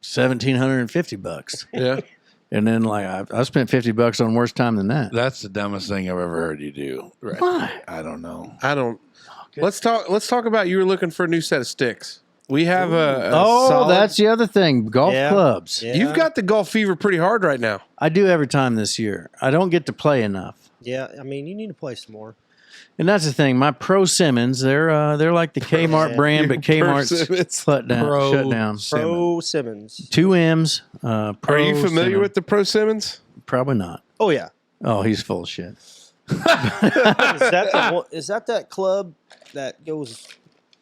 $1,750. yeah. And then like I spent $50 on worse time than that. That's the dumbest thing I've ever heard you do. Right. Why? I don't know. I don't. Let's talk about you were looking for a new set of sticks. We have a solid, that's the other thing. Golf Yeah. clubs. Yeah. You've got the golf fever pretty hard right now. I do every time this year. I don't get to play enough. Yeah, I mean, you need to play some more. And that's the thing. My Pro Simmons, they're like the Kmart brand, but Kmart's Persimmons. shut down. Pro Simmons. 2 M's. Are you familiar with the Pro Simmons? Probably not. Oh, yeah. Oh, he's full of shit. Is that that club that goes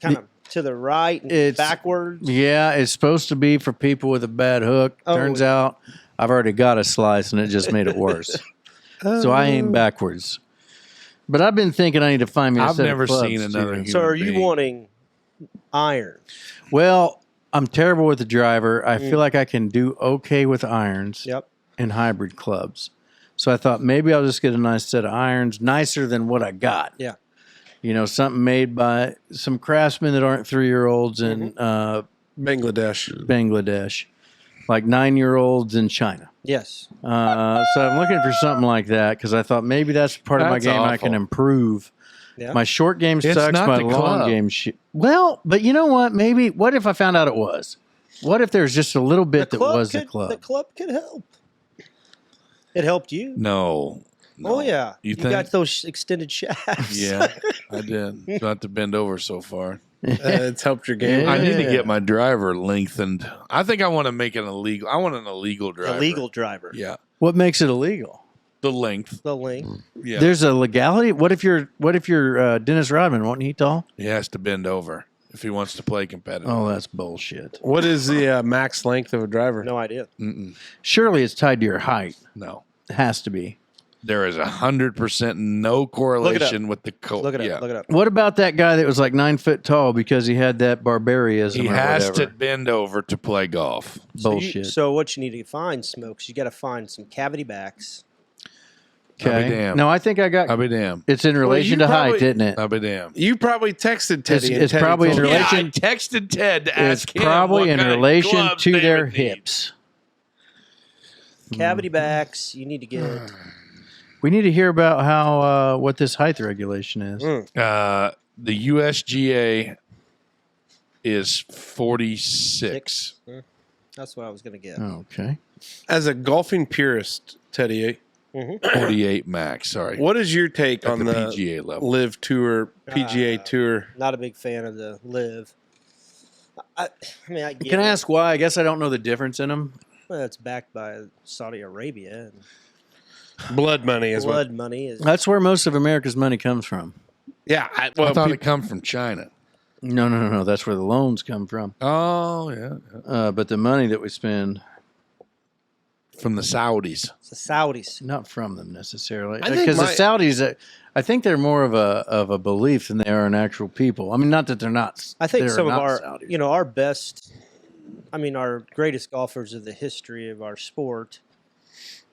kind of to the right and It's- backwards? Yeah, it's supposed to be for people with a bad hook. Oh. Turns out I've already got a slice and it just made it worse. So I aim backwards. But I've been thinking I need to find me a I've set never of clubs, seen another too. human So are you being. wanting iron? Well, I'm terrible with the driver. I feel like I can do okay with irons Yep. and hybrid clubs. So I thought maybe I'll just get a nice set of irons, nicer than what I got. Yeah. You know, something made by some craftsmen that aren't 3-year-olds in Bangladesh, like 9-year-olds in China. Yes. So I'm looking for something like that because I thought maybe that's part of my That's game I can awful. improve. Yeah. My short game It's sucks. not My the long club. game shit. Well, but you know what? Maybe. What if I found out it was? What if there's just a little bit that was the club? The club could help. It helped you. No. Oh yeah. You You think? got those extended shafts. Yeah, I did. Not to bend over so far. It's helped your game. Yeah. I need to get my driver lengthened. I think I want to make it illegal. I want an illegal driver. Illegal driver. Yeah. What makes it illegal? The length. The length. Yeah. There's a legality. What if you're Dennis Rodman? Wasn't he tall? He has to bend over if he wants to play competitive. Oh, that's bullshit. What is the max length of a driver? No idea. Surely it's tied to your height. No. It has to be. There is 100% no correlation with the Look it up. Yeah. Look it up. What about that guy that was like 9 foot tall because he had that barbarism? He or has whatever? to bend over to play golf. Bullshit. So what you need to find, Smokes, you got to find some cavity backs. I'll be Okay. damned. No, I think I got. I'll be damned. It's in relation you to height, probably- isn't it? I'll be damned. You probably texted Teddy. It's and Teddy probably in told you. relation- Yeah, I texted Ted to It's ask him probably what in kind of relation gloves to they their would need. hips. Cavity backs, you need to get. We need to hear about how what this height regulation is. The USGA is 46. That's what I was going to get. Okay. As a golfing purist, Teddy, 48 max. Sorry. what is your take At on the the PGA level? Live Tour, PGA Tour? Not a big fan of the Live. I mean, I get Can I it. ask why? I guess I don't know the difference in them. Well, it's backed by Saudi Arabia. And Blood money is blood money is. That's where most of America's money comes from. Yeah, I thought it come from China. No. That's where the loans come from. Oh, yeah. But the money that we spend, From the Saudis. It's the Saudis. not from them necessarily, I think because the my- Saudis, I think they're more of a belief than they are an actual people. I mean, not that they're not. I think they're some of not our, Saudis. our best, our greatest golfers of the history of our sport,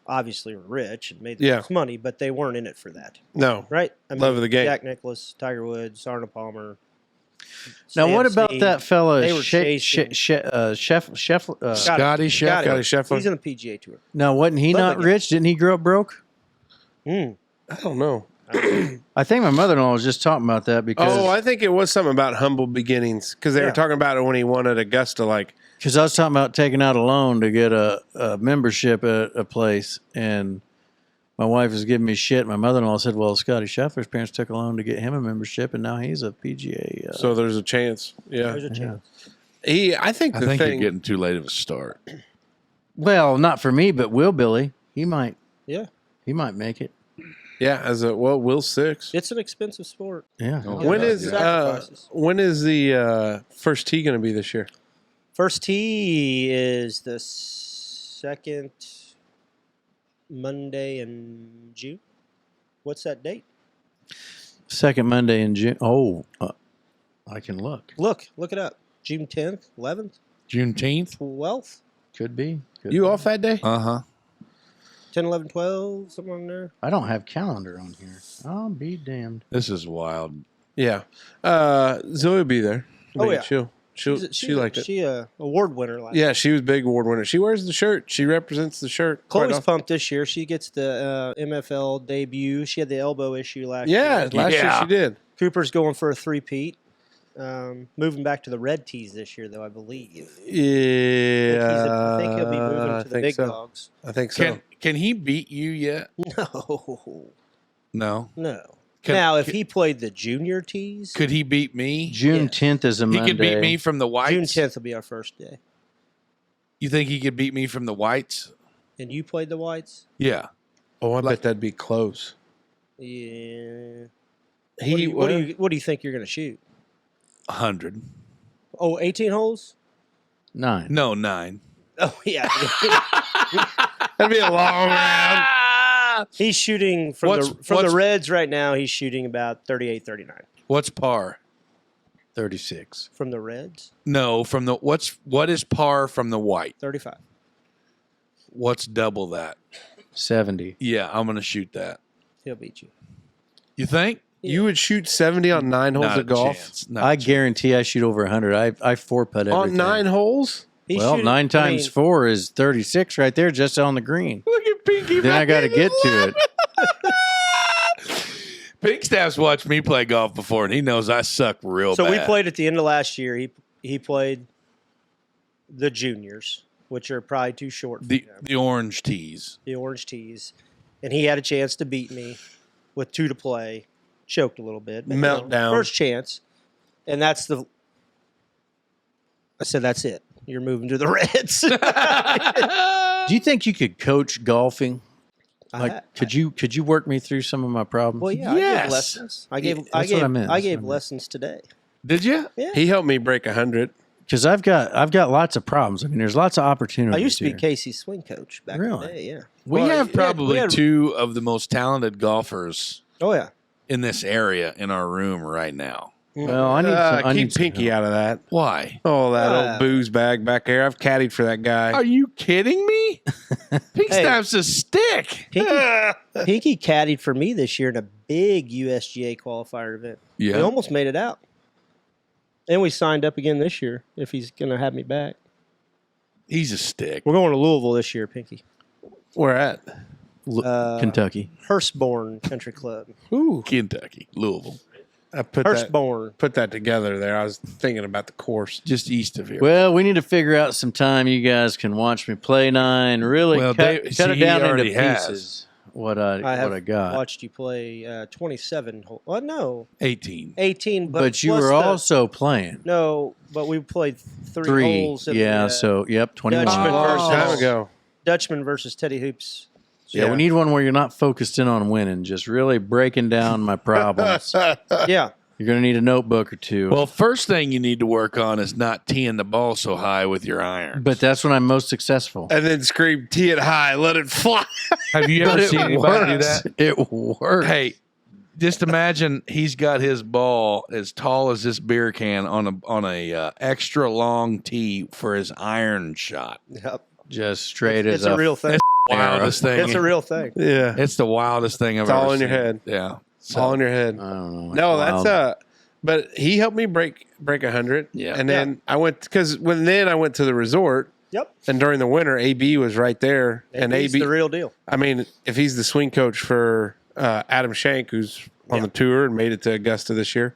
obviously were rich and made the most money, but they weren't in it for that, no. right? Love of the game. Jack Nicklaus, Tiger Woods, Arnold Palmer. Now, what Sam about Snead. that fella, They were Scotty Scotty Scheffler. Scotty Scheffler. He's in the PGA Tour. Now, wasn't he Love not that guy. rich? Didn't he grow up broke? Mm. I don't know. I think my mother-in-law was just talking about that because Oh, I think it was something about humble beginnings because they were Yeah. talking about it when he won at Augusta. Like, I was talking about taking out a loan to get a membership at a place, and my wife was giving me shit. My mother-in-law said, "Well, Scotty Scheffler's parents took a loan to get him a membership, and now he's a PGA." so there's a chance. Yeah, There's a chance. I think I the think thing. you're getting too late of a start. Well, not for me, but Will Billy, he might make it. Yeah, Will 6. It's an expensive sport. Yeah. Oh, When yeah, is Sacrifices. when is the first tee going to be this year? First tee is the second Monday in June. What's that date? Second Monday in June. Oh, I can look. Look it up. June 10th, 11th, Juneteenth? 12th, Could be. Could You be. off that day? 10, 11, 12, somewhere in there. I don't have calendar on here. I'll be damned. This is wild. Yeah. Zoe will be there. Oh, Maybe yeah. She liked it. She award winner last Yeah, she was big award winner. She wears the shirt. She represents the shirt. quite Chloe's often. pumped this year. She gets the MFL debut. She had the elbow issue last Yeah, year. last year she did. Cooper's going for a three-peat. Moving back to the red tees this year, though, I believe. Yeah, I think he'll be moving to the big so. dogs. I think so. Can he beat you yet? No. No. Now, if he played the junior tees, Could he beat me? June Yes. 10th is a He Monday. could beat me from the whites. June 10th will be our first day. You think he could beat me from the whites? And you played the whites? Yeah. Oh, I bet that'd be close. Yeah. He what do you think you're going to shoot? 100. Oh, 18 holes? 9. No, 9. Oh, yeah. that'd be a long round. He's shooting from What's- the what's- Reds right now. He's shooting about 38, 39 What's par? 36. from the Reds. No, from the what is par from the white? 35. What's double that? 70. Yeah, I'm going to shoot that. He'll beat you. You think? You would shoot 70 on 9 holes Not of golf? chance. Not I a chance. guarantee I shoot over 100. I 4-putt everything. On 9 holes? He's Well, shooting- 9 times I mean, 4 is 36 right there just on the green. Look at Pinky. Then I got to get to it. Pink Staff's watched me play golf before, and he knows I suck real So bad. we played at the end of last year. He played the juniors, which are probably too short for him. the orange tees. The orange tees, and he had a chance to beat me with 2 to play. Choked a little bit. But, Meltdown. First chance, and that's the. I said, "That's it. You're moving to the Reds." Do you think you could coach golfing? I- Could you work me through some of my problems? Well, yeah, I Yes. gave lessons. I gave That's what I meant. I That's gave what I meant. lessons today. Did you? Yeah. He helped me break 100. Because I've got lots of problems. I mean, there's lots of opportunities. I used to be here. Casey's swing coach back in Really? the day. Yeah. We Well, have yeah, probably we had- 2 of the most talented golfers Oh yeah. in this area in our room right now. Well, I need Keep Pinky help. out of that. Why? Oh, that Uh, old booze bag back there. I've caddied for that guy. Are you kidding me? Pink Hey. Staff's a stick. Pinky caddied for me this year in a big USGA qualifier event. Yeah. We almost made it out. And we signed up again this year if he's going to have me back. He's a stick. We're going to Louisville this year, Pinky. Where at? Kentucky. Hurstbourne Country Club. Ooh. Kentucky, Louisville. I put that together there. I was thinking about the course. Just east of here. Well, we need to figure out some time you guys can watch me play 9. Really cut it down into pieces. What I got. Watched you play 27 hole. Oh, no. 18. 18. But you were also playing. No, but we played three holes. Yeah, so, 21. Time ago. Dutchman versus Teddy Hoops. Yeah, we need one where you're not focused in on winning, just really breaking down my problems. Yeah. You're going to need a notebook or two. Well, first thing you need to work on is not teeing the ball so high with your iron. But that's when I'm most successful. And then scream, tee it high, let it fly. Have you ever seen anybody do that? It works. Hey, just imagine he's got his ball as tall as this beer can on a extra long tee for his iron shot. Yep. Just straight as a real thing. Wildest thing. It's a real thing. Yeah. It's the wildest thing I've ever seen. It's all in your head. Yeah. It's all in your head. I don't know. No, that's but he helped me break 100. Yeah. And then I went, because I went to the resort. Yep. And during the winter, AB was right there. And AB's the real deal. I mean, if he's the swing coach for Adam Shank, who's on the tour and made it to Augusta this year.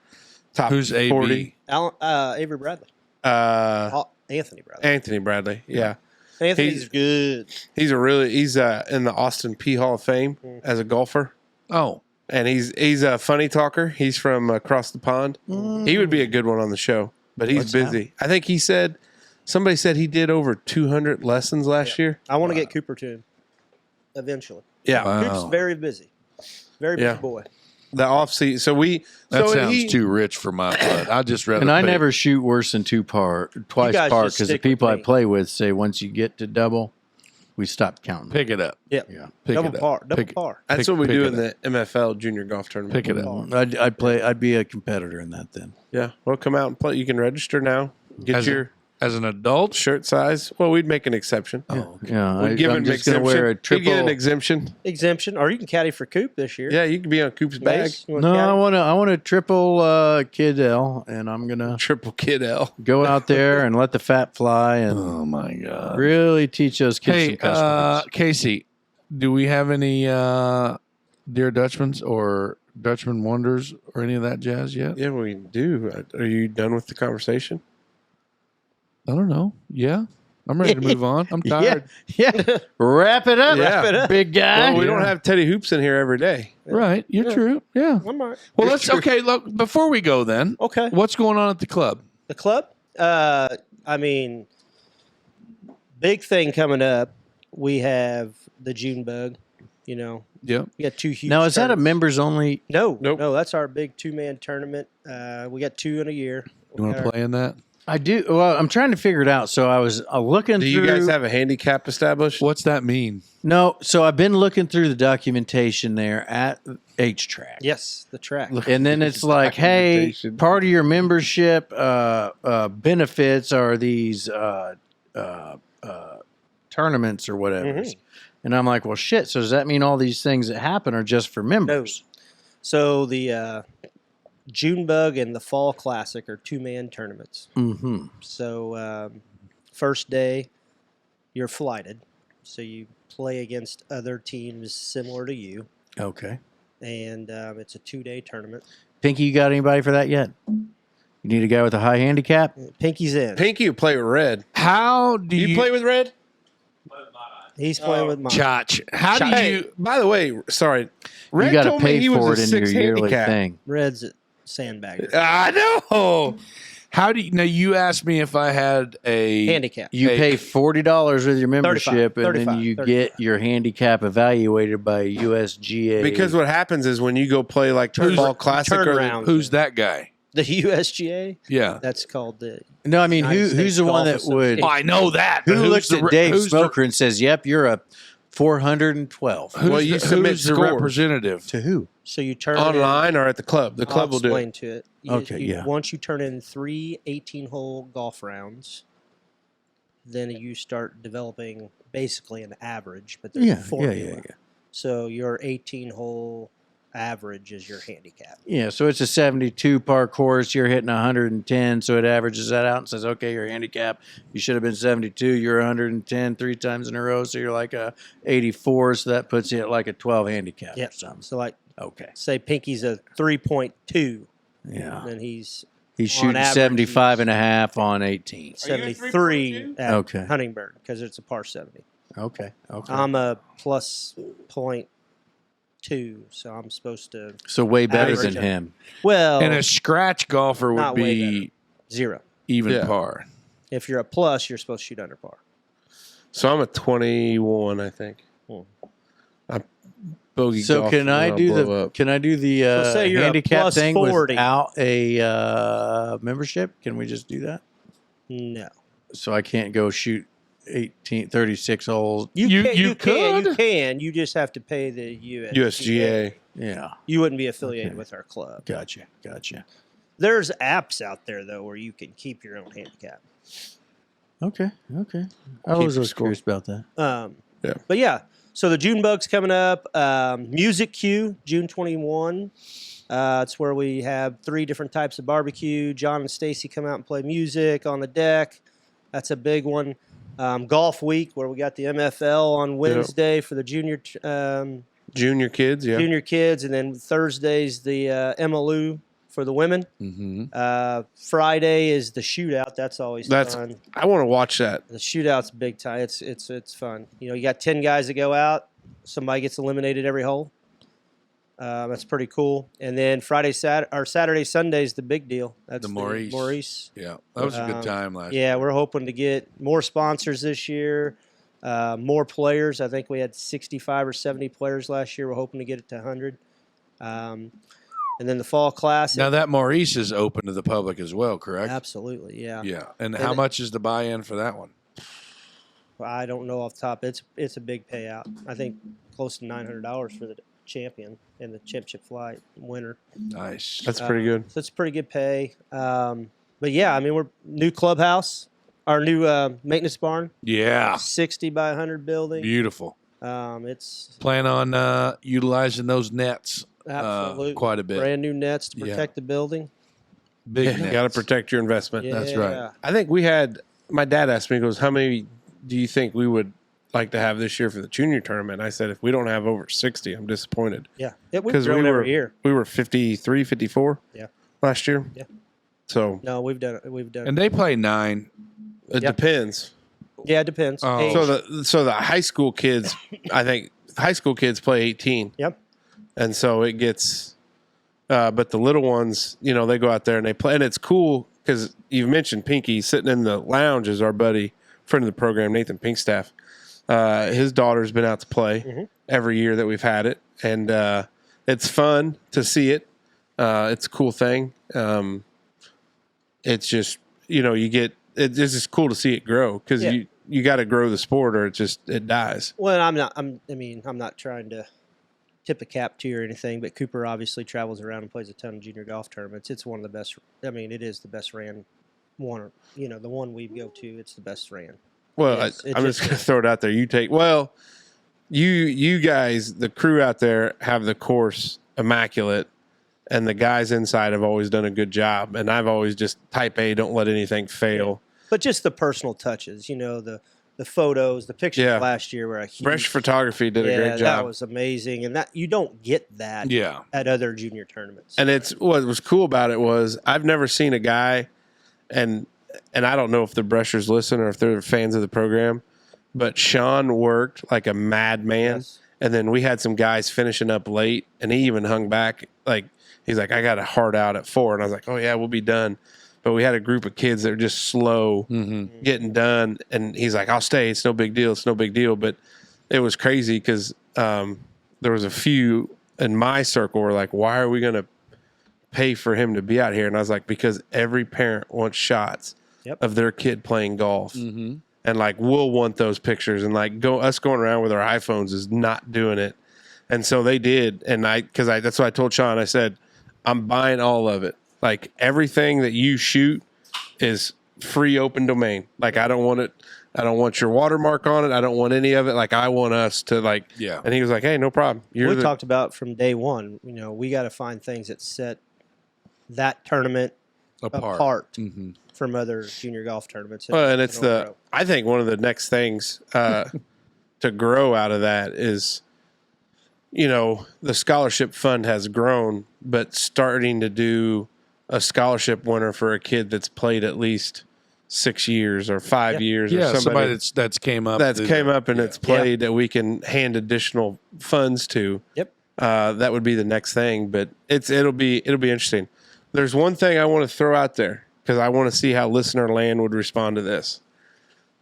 Top Who's 40. AB? Avery Bradley. Anthony Bradley. Anthony Bradley, yeah. Anthony's good. He's in the Austin P Hall of Fame as a golfer. Oh. And he's a funny talker. He's from across the pond. He would be a good one on the show, but he's busy. I think somebody said he did over 200 lessons last year. I want to get Cooper to him eventually. Yeah. Wow. Coop's very busy. Very busy boy. The off season. That sounds too rich for my blood. I just rather. And I never shoot worse than twice par because the people I play with say once you get to double, we stop counting. Pick it up. Yeah. Double par. That's what we do in the MFL junior golf tournament. Pick it up. I'd be a competitor in that then. Yeah. Well, come out and play. You can register now. Get as an adult shirt size. Well, we'd make an exception. Oh, okay. Yeah. I'm just going to wear a triple. You get an exemption. Or you can caddy for Coop this year. Yeah, you can be on Coop's bag. No, I want a triple Kid L, and I'm gonna triple Kid L. Go out there and let the fat fly, and oh my god, really teach those kids some customers. Casey, do we have any Dear Dutchmans or Dutchman Wonders or any of that jazz yet? Yeah, we do. Are you done with the conversation? I don't know. Yeah. I'm ready to move on. I'm tired. Yeah. Wrap it up, big guy. Well, we don't have Teddy Hoops in here every day. Right. You're true. Yeah. I'm all right. Well, look, before we go then. Okay. What's going on at the club? The club? I mean, big thing coming up. We have the June bug, Yeah. We got 2 huge Now, is that a members only? No. Nope. No, that's our big 2-man tournament. We got 2 in a year. You want to play in that? I do. Well, I'm trying to figure it out. So I was looking through. Do you guys have a handicap established? What's that mean? No. So I've been looking through the documentation there at H-Track. Yes, the track. And then it's like, hey, part of your membership benefits are these tournaments or whatever. Mm-hmm. And I'm like, well, shit. So does that mean all these things that happen are just for members? No. So the June Bug and the Fall Classic are 2-man tournaments. Mm-hmm. So first day, you're flighted. So you play against other teams similar to you. Okay. And it's a 2-day tournament. Pinky, you got anybody for that yet? You need a guy with a high handicap? Pinky's in. Pinky, you play with Red. How do you play with Red? He's playing with mine. Chotch. How do you? By the way, sorry. Red You got to told me pay he for was it a in your 6 yearly handicap. thing. Red's at Sandbagger. I know. How do you? Now you asked me if I had a Handicap. You pay $40 with your membership, 35, and then you 35. get your handicap evaluated by USGA. Because what happens is when you go play like Fall Classic or turnaround. who's that guy? The USGA? Yeah. That's called the... No, I mean, United who's States the one Golf that would? Oh, I know that. Who but who's looks the at re- Dave who's the- Smoker and says, "Yep, you're a 412." Who's Well, you the, submit who's the scores. representative? To who? So you turn online or at the club. The I'll club will do explain it. to it. Okay, yeah. Once you turn in 3 18-hole golf rounds, then you start developing basically an average, but there's a formula. So your 18-hole average is your handicap. Yeah, so it's a 72 par course. You're hitting 110, so it averages that out and says, okay, your handicap, you should have been 72. You're 110 3 times in a row, so you're like a 84. So that puts you at like a 12 handicap or something. So like, Okay. say Pinky's a 3.2. Yeah. And he's shooting average, 75 and a half on 18. 73 at Okay. Huntingburg because it's a par 70. Okay. I'm a plus 0.2, so I'm supposed to. So way better average than it. him. Well, And a scratch golfer would not way be 0. even par. If you're a plus, you're supposed to shoot under par. So I'm a 21, I think. I bogey So golf can I and I'll do blow the up. say you're a handicap plus thing 40. without a membership? Can we just do that? No. So I can't go shoot 36 holes. You could? can. You just have to pay the USGA. Yeah. You wouldn't be affiliated with our club. Gotcha. There's apps out there though where you can keep your own handicap. Okay. I was your score. curious about that. Yeah. But yeah, so the June Bug's coming up. Music Q, June 21. It's where we have 3 different types of barbecue. John and Stacy come out and play music on the deck. That's a big one. Golf Week, where we got the MFL on Wednesday for the junior kids, yeah. junior kids, and then Thursday's the MLU for the women. Mm-hmm. Friday is the shootout. That's always fun. I want to watch that. The shootout's big time. It's fun. You know, you got 10 guys that go out. Somebody gets eliminated every hole. That's pretty cool. And then Saturday, Sunday's the big deal. That's The Maurice. Yeah, that was a good time last year. Yeah, we're hoping to get more sponsors this year, more players. I think we had 65 or 70 players last year. We're hoping to get it to 100. And then the Fall Classic. Now that Maurice is open to the public as well, correct? Absolutely, yeah. Yeah. And how much is the buy-in for that one? I don't know off the top. It's a big payout. I think close to $900 for the champion and the championship flight winner. Nice. That's pretty good. So it's pretty good pay. But yeah, I mean, we're new clubhouse, our new maintenance barn. Yeah. 60 by 100 building. Beautiful. It's Plan on utilizing those nets absolutely quite a bit. brand new nets to protect the building. Big You nets. got to protect your investment. Yeah. That's right. I think my dad asked me, he goes, how many do you think we would like to have this year for the junior tournament? I said, if we don't have over 60, I'm disappointed. Yeah. We've grown every year. We were 53, 54 last year. Yeah. So No, we've done it. And they play 9. it depends. Yeah, it depends. Oh. Age. So the high school kids, I think high school kids play 18. Yep. And so it gets, but the little ones, you know, they go out there and they play. And it's cool because you've mentioned Pinky sitting in the lounge is our buddy, friend of the program, Nathan Pinkstaff. His daughter's been out to play every year that we've had it. And it's fun to see it. It's a cool thing. It's just, you know, it's just cool to see it grow because you got to grow the sport or it dies. Well, I'm not trying to tip the cap to you or anything, but Cooper obviously travels around and plays a ton of junior golf tournaments. It's one of the best. I mean, it is the best ran one. You know, the one we go to, it's the best ran. Well, I'm just going to throw it out there. You guys, the crew out there have the course immaculate, and the guys inside have always done a good job. And I've always just type A, don't let anything fail. But just the personal touches, you know, the photos, the pictures last year were a huge. Fresh Photography did a great job. That was amazing, and that you don't get that at other junior tournaments. And what was cool about it was I've never seen a guy, and I don't know if the brushers listen or if they're fans of the program, but Sean worked like a madman. Yes. And then we had some guys finishing up late, and he even hung back. Like he's like, I got a hard out at 4, and I was like, oh yeah, we'll be done. But we had a group of kids that were just slow getting done, and he's like, I'll stay. It's no big deal. It's no big deal. But it was crazy because there was a few in my circle were like, why are we going to pay for him to be out here? And I was like, because every parent wants shots of their kid playing golf. And like, we'll want those pictures. And like us going around with our iPhones is not doing it. And so they did. And that's what I told Sean. I said, I'm buying all of it. Like everything that you shoot is free open domain. Like I don't want it. I don't want your watermark on it. I don't want any of it. Like I want us to like, And he was like, hey, no problem. We talked about from day one, you know, we got to find things that set that tournament apart from other junior golf tournaments. Well, and it's I think one of the next things to grow out of that is, you know, the scholarship fund has grown, but starting to do a scholarship winner for a kid that's played at least 6 years or 5 years. Yeah, or somebody that's came up. And it's played that we can hand additional funds to. Yep. That would be the next thing, but it'll be interesting. There's one thing I want to throw out there because I want to see how listener land would respond to this.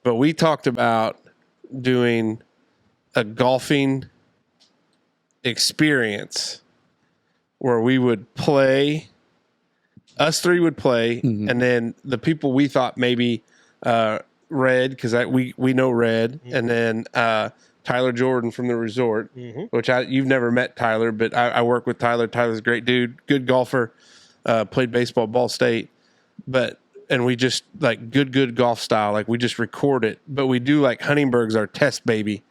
But we talked about doing a golfing experience where we would play. Us three would play, and then the people we thought maybe Red, because we know Red, and then Tyler Jordan from the resort, which you've never met Tyler, but I work with Tyler. Tyler's a great dude, good golfer, played baseball at Ball State, and we just like good golf style, like we just record it, but we do like Huntingburg's our test baby,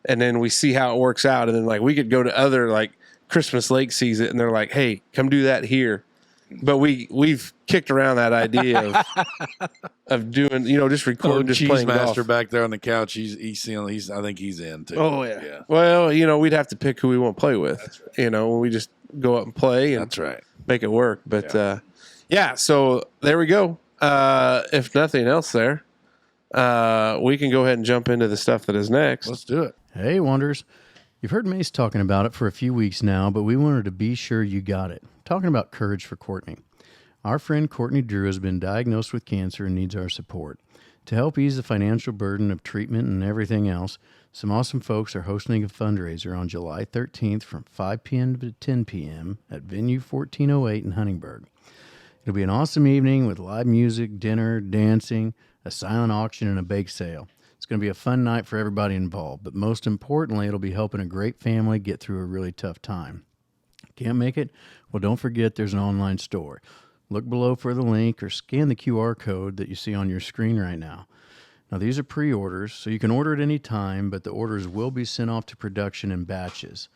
and then we see how it works out, and then like we could go to other like Christmas Lake sees it, and they're like, hey, come do that here. But we've kicked around that idea of doing, just recording, just playing golf. Master back there on the couch. He's I think he's in too. Oh yeah. Well, we'd have to pick who we want to play with. That's right. We just go up and play. And that's right. Make it work. But so there we go. If nothing else, there, we can go ahead and jump into the stuff that is next. Let's do it. Hey, Wonders. You've heard Mace talking about it for a few weeks now, but we wanted to be sure you got it. Talking about Courage for Courtney. Our friend Courtney Drew has been diagnosed with cancer and needs our support. To help ease the financial burden of treatment and everything else, some awesome folks are hosting a fundraiser on July 13th from 5 p.m. to 10 p.m. at Venue 1408 in Huntingburg. It'll be an awesome evening with live music, dinner, dancing, a silent auction, and a bake sale. It's going to be a fun night for everybody involved, but most importantly, it'll be helping a great family get through a really tough time. Can't make it? Well, don't forget there's an online store. Look below for the link or scan the QR code that you see on your screen right now. Now, these are pre-orders, so you can order at any time, but the orders will be sent off to production in batches.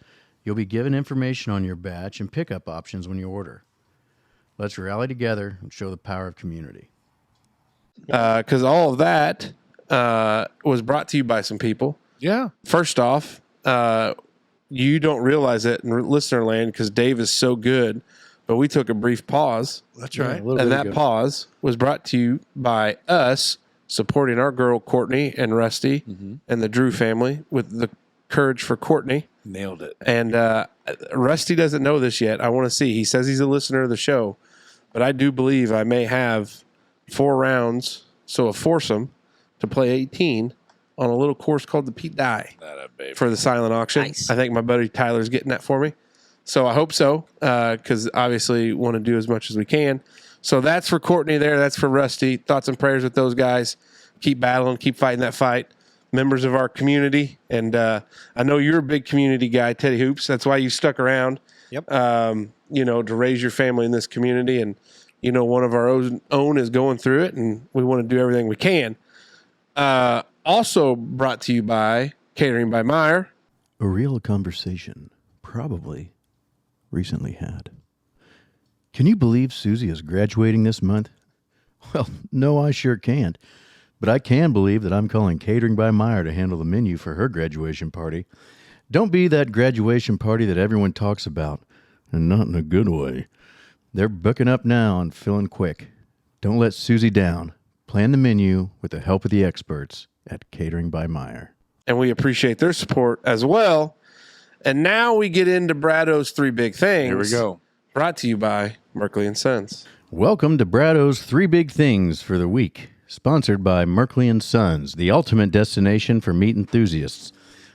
You'll be given information on your batch and pickup options when you order. Let's rally together and show the power of community. Because all of that was brought to you by some people. Yeah. First off, you don't realize it in listener land because Dave is so good, but we took a brief pause. That's right. And that pause was brought to you by us supporting our girl Courtney and Rusty and the Drew family with the Courage for Courtney. Nailed it. And Rusty doesn't know this yet. I want to see. He says he's a listener of the show, but I do believe I may have 4 rounds, so a foursome, to play 18 on a little course called the Pete Dye for the silent auction. Nice. I think my buddy Tyler's getting that for me. So I hope so, because obviously want to do as much as we can. So that's for Courtney there. That's for Rusty. Thoughts and prayers with those guys. Keep battling. Keep fighting that fight. Members of our community. And I know you're a big community guy, Teddy Hoops. That's why you stuck around. Yep. To raise your family in this community. And, one of our own is going through it, and we want to do everything we can. Also brought to you by Catering by Meyer. A real conversation, probably recently had. Can you believe Susie is graduating this month? Well, no, I sure can't. But I can believe that I'm calling Catering by Meyer to handle the menu for her graduation party. Don't be that graduation party that everyone talks about, and not in a good way. They're booking up now and filling quick. Don't let Susie down. Plan the menu with the help of the experts at Catering by Meyer. And we appreciate their support as well. And now we get into Brado's 3 big things. Here we go. Brought to you by Merkley & Sons. Welcome to Brado's 3 big things for the week. Sponsored by Merkley & Sons, the ultimate destination for meat enthusiasts.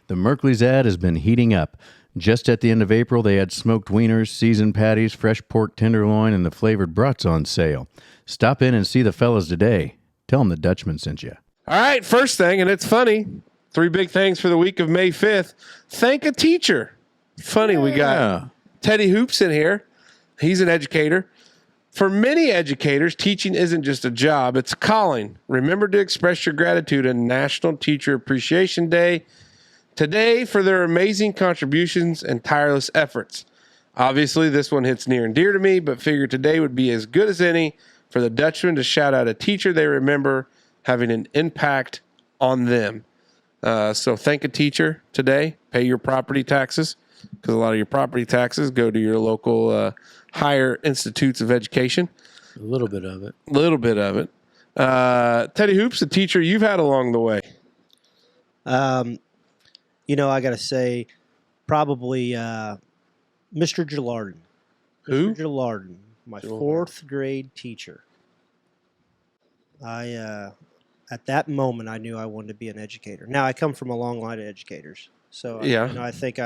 The Merkley's ad has been heating up. Just at the end of April, they had smoked wieners, seasoned patties, fresh pork tenderloin, and the flavored brats on sale. Stop in and see the fellas today. Tell them the Dutchman sent you. All right, first thing, and it's funny. 3 big things for the week of May 5th. Thank a teacher. Funny, we got Teddy Hoops in here. He's an educator. For many educators, teaching isn't just a job, it's a calling. Remember to express your gratitude on National Teacher Appreciation Day today for their amazing contributions and tireless efforts. Obviously, this one hits near and dear to me, but figure today would be as good as any for the Dutchmen to shout out a teacher they remember having an impact on them. So thank a teacher today. Pay your property taxes, because a lot of your property taxes go to your local higher institutes of education. A little bit of it. Teddy Hoops, a teacher you've had along the way. I got to say, probably Mr. Gillardin. Who? Mr. Gillardin, my fourth grade teacher. At that moment, I knew I wanted to be an educator. Now, I come from a long line of educators. So, I think,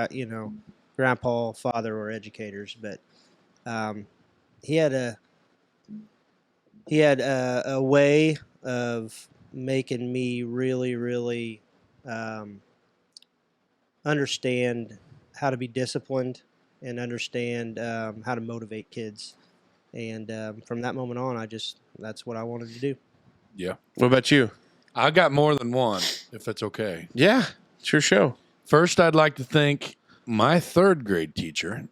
grandpa, father were educators. But he had a way of making me really, really understand how to be disciplined and understand how to motivate kids. And from that moment on, that's what I wanted to do. Yeah. What about you? I got more than one, if it's okay. Yeah, it's your show. First, I'd like to thank my third grade teacher,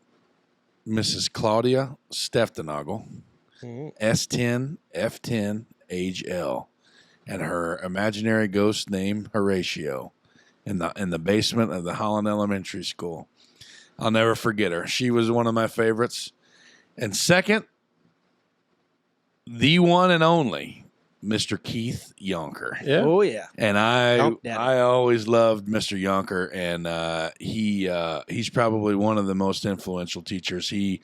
Mrs. Claudia Steftenagel, S10, F10, age L, and her imaginary ghost named Horatio in the basement of the Holland Elementary School. I'll never forget her. She was one of my favorites. And second, the one and only Mr. Keith Yonker. Yeah. Oh, yeah. And I always loved Mr. Yonker, and he's probably one of the most influential teachers. He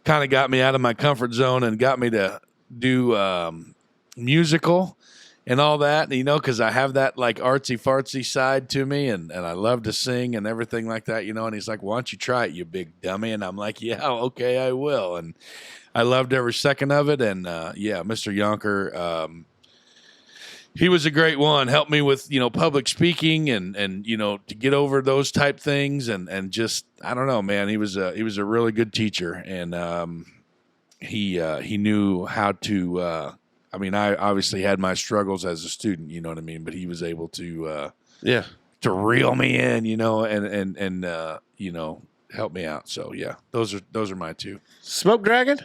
kind of got me out of my comfort zone and got me to do musical and all that, because I have that like artsy-fartsy side to me, and I love to sing and everything like that, and he's like, why don't you try it, you big dummy? And I'm like, yeah, okay, I will. And I loved every second of it, and Mr. Yonker, he was a great one. Helped me with, public speaking and to get over those type things and just, I don't know, man. He was a really good teacher, and he knew how to. I obviously had my struggles as a student, you know what I mean, but he was able to to reel me in, and help me out. So yeah, those are my two. Smoke Dragon.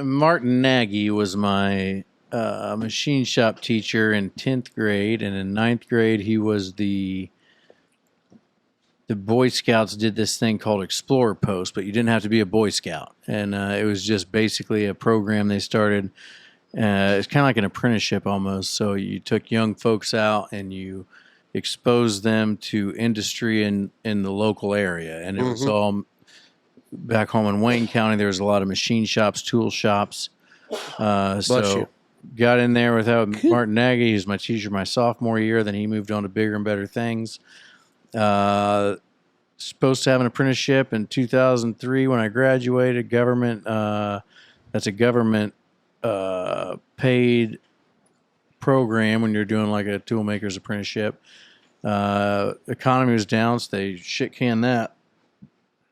Martin Nagy was my machine shop teacher in 10th grade, and in 9th grade he was the Boy Scouts did this thing called Explorer Post, but you didn't have to be a Boy Scout, and it was just basically a program they started. It's kind of like an apprenticeship almost. So you took young folks out and you exposed them to industry in the local area, and it was all back home in Wayne County. There was a lot of machine shops, tool shops. Got in there without Martin Nagy. He was my teacher my sophomore year. Then he moved on to bigger and better things. Supposed to have an apprenticeship in 2003 when I graduated. That's a government paid program when you're doing like a toolmaker's apprenticeship. Economy was down, so they shit canned that.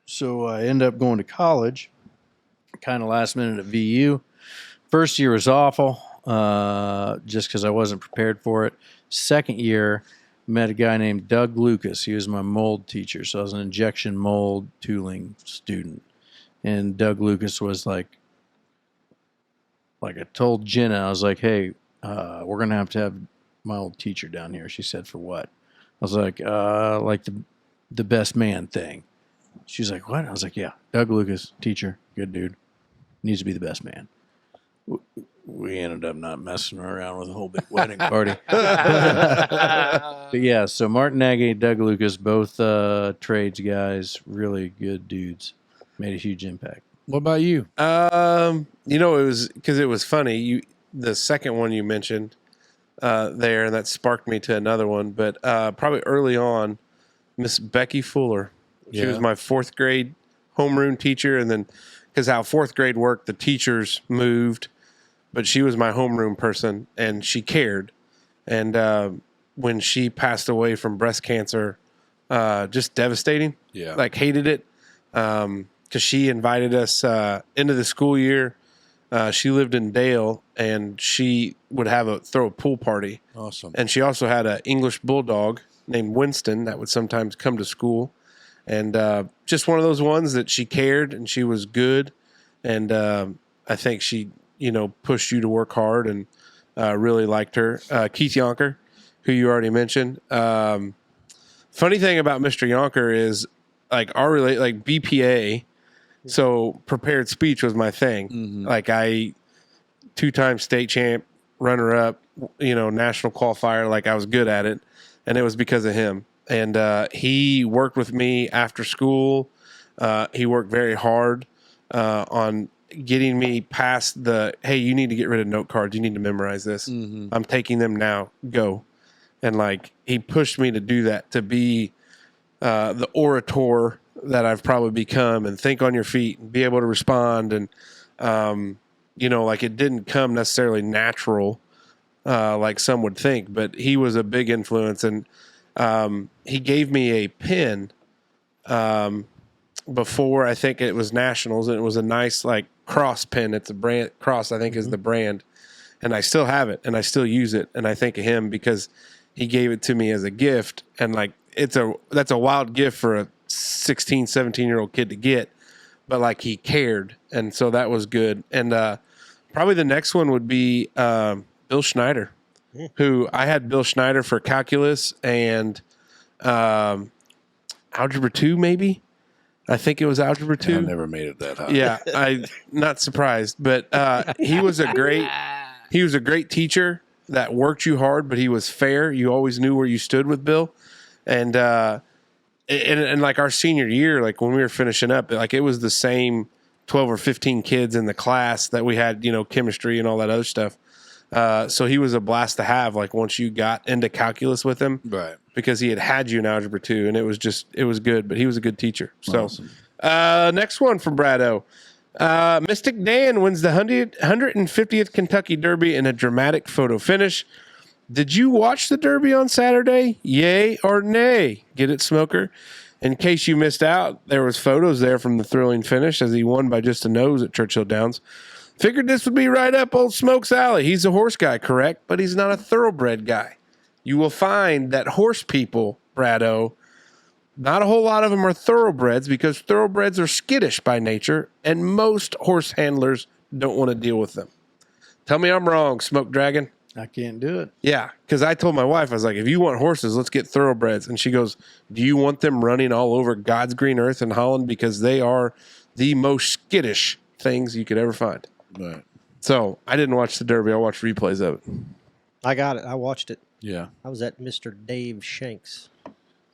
So I ended up going to college, kind of last minute at VU. First year was awful. Just because I wasn't prepared for it. Second year, met a guy named Doug Lucas. He was my mold teacher, so I was an injection mold tooling student. And Doug Lucas was like I told Jenna, I was like, hey, we're going to have my old teacher down here. She said, for what? I was like the best man thing. She's like, what? I was like, yeah, Doug Lucas, teacher, good dude, needs to be the best man. We ended up not messing around with a whole big wedding party. But yeah, so Martin Nagy, Doug Lucas, both trades guys, really good dudes. Made a huge impact. What about you? It was because it was funny. The second one you mentioned there, and that sparked me to another one. But probably early on, Miss Becky Fuller. She was my fourth grade homeroom teacher, and then because how fourth grade worked, the teachers moved. But she was my homeroom person, and she cared. And when she passed away from breast cancer, just devastating. Yeah. Like, hated it. Because she invited us into the school year. She lived in Dale, and she would throw a pool party. Awesome. And she also had an English bulldog named Winston that would sometimes come to school. And just one of those ones that she cared, and she was good. And I think she pushed you to work hard, and really liked her. Keith Yonker, who you already mentioned. Funny thing about Mr. Yonker is like BPA So prepared speech was my thing. Mm-hmm. Like 2-time state champ, runner up, national qualifier. Like I was good at it. And it was because of him. And he worked with me after school. He worked very hard on getting me past hey, you need to get rid of note cards. You need to memorize this. Mm-hmm. I'm taking them now. Go. And like he pushed me to do that, to be the orator that I've probably become, and think on your feet and be able to respond. And, like it didn't come necessarily natural like some would think, but he was a big influence. And he gave me a pin before, I think it was nationals, and it was a nice like cross pin. It's a brand cross, I think, is the brand, and I still have it and I still use it. And I thank him because he gave it to me as a gift. And like that's a wild gift for a 16, 17-year-old kid to get, but like he cared, and so that was good. And probably the next one would be Bill Schneider, who I had Bill Schneider for calculus and algebra 2, maybe. I think it was algebra 2. I never made it that high. Yeah, I'm not surprised, but he was a great teacher that worked you hard, but he was fair. You always knew where you stood with Bill, and like our senior year, like when we were finishing up, like it was the same 12 or 15 kids in the class that we had, chemistry and all that other stuff. So he was a blast to have, like once you got into calculus with him, right? Because he had you in algebra 2, and it was good, but he was a good teacher. So, awesome. Next one from Brado. Mystic Dan wins the 150th Kentucky Derby in a dramatic photo finish. Did you watch the Derby on Saturday? Yay or nay? Get it, Smoker? In case you missed out, there was photos there from the thrilling finish as he won by just a nose at Churchill Downs. Figured this would be right up old Smoke's alley. He's a horse guy, correct? But he's not a thoroughbred guy. You will find that horse people, Brado, not a whole lot of them are thoroughbreds, because thoroughbreds are skittish by nature, and most horse handlers don't want to deal with them. Tell me I'm wrong, Smoke Dragon. I can't do it. Yeah, because I told my wife, I was like, if you want horses, let's get thoroughbreds. And she goes, do you want them running all over God's green earth in Holland? Because they are the most skittish things you could ever find. Right. So I didn't watch the Derby. I watched replays of it. I got it. I watched it. Yeah. I was at Mr. Dave Shanks.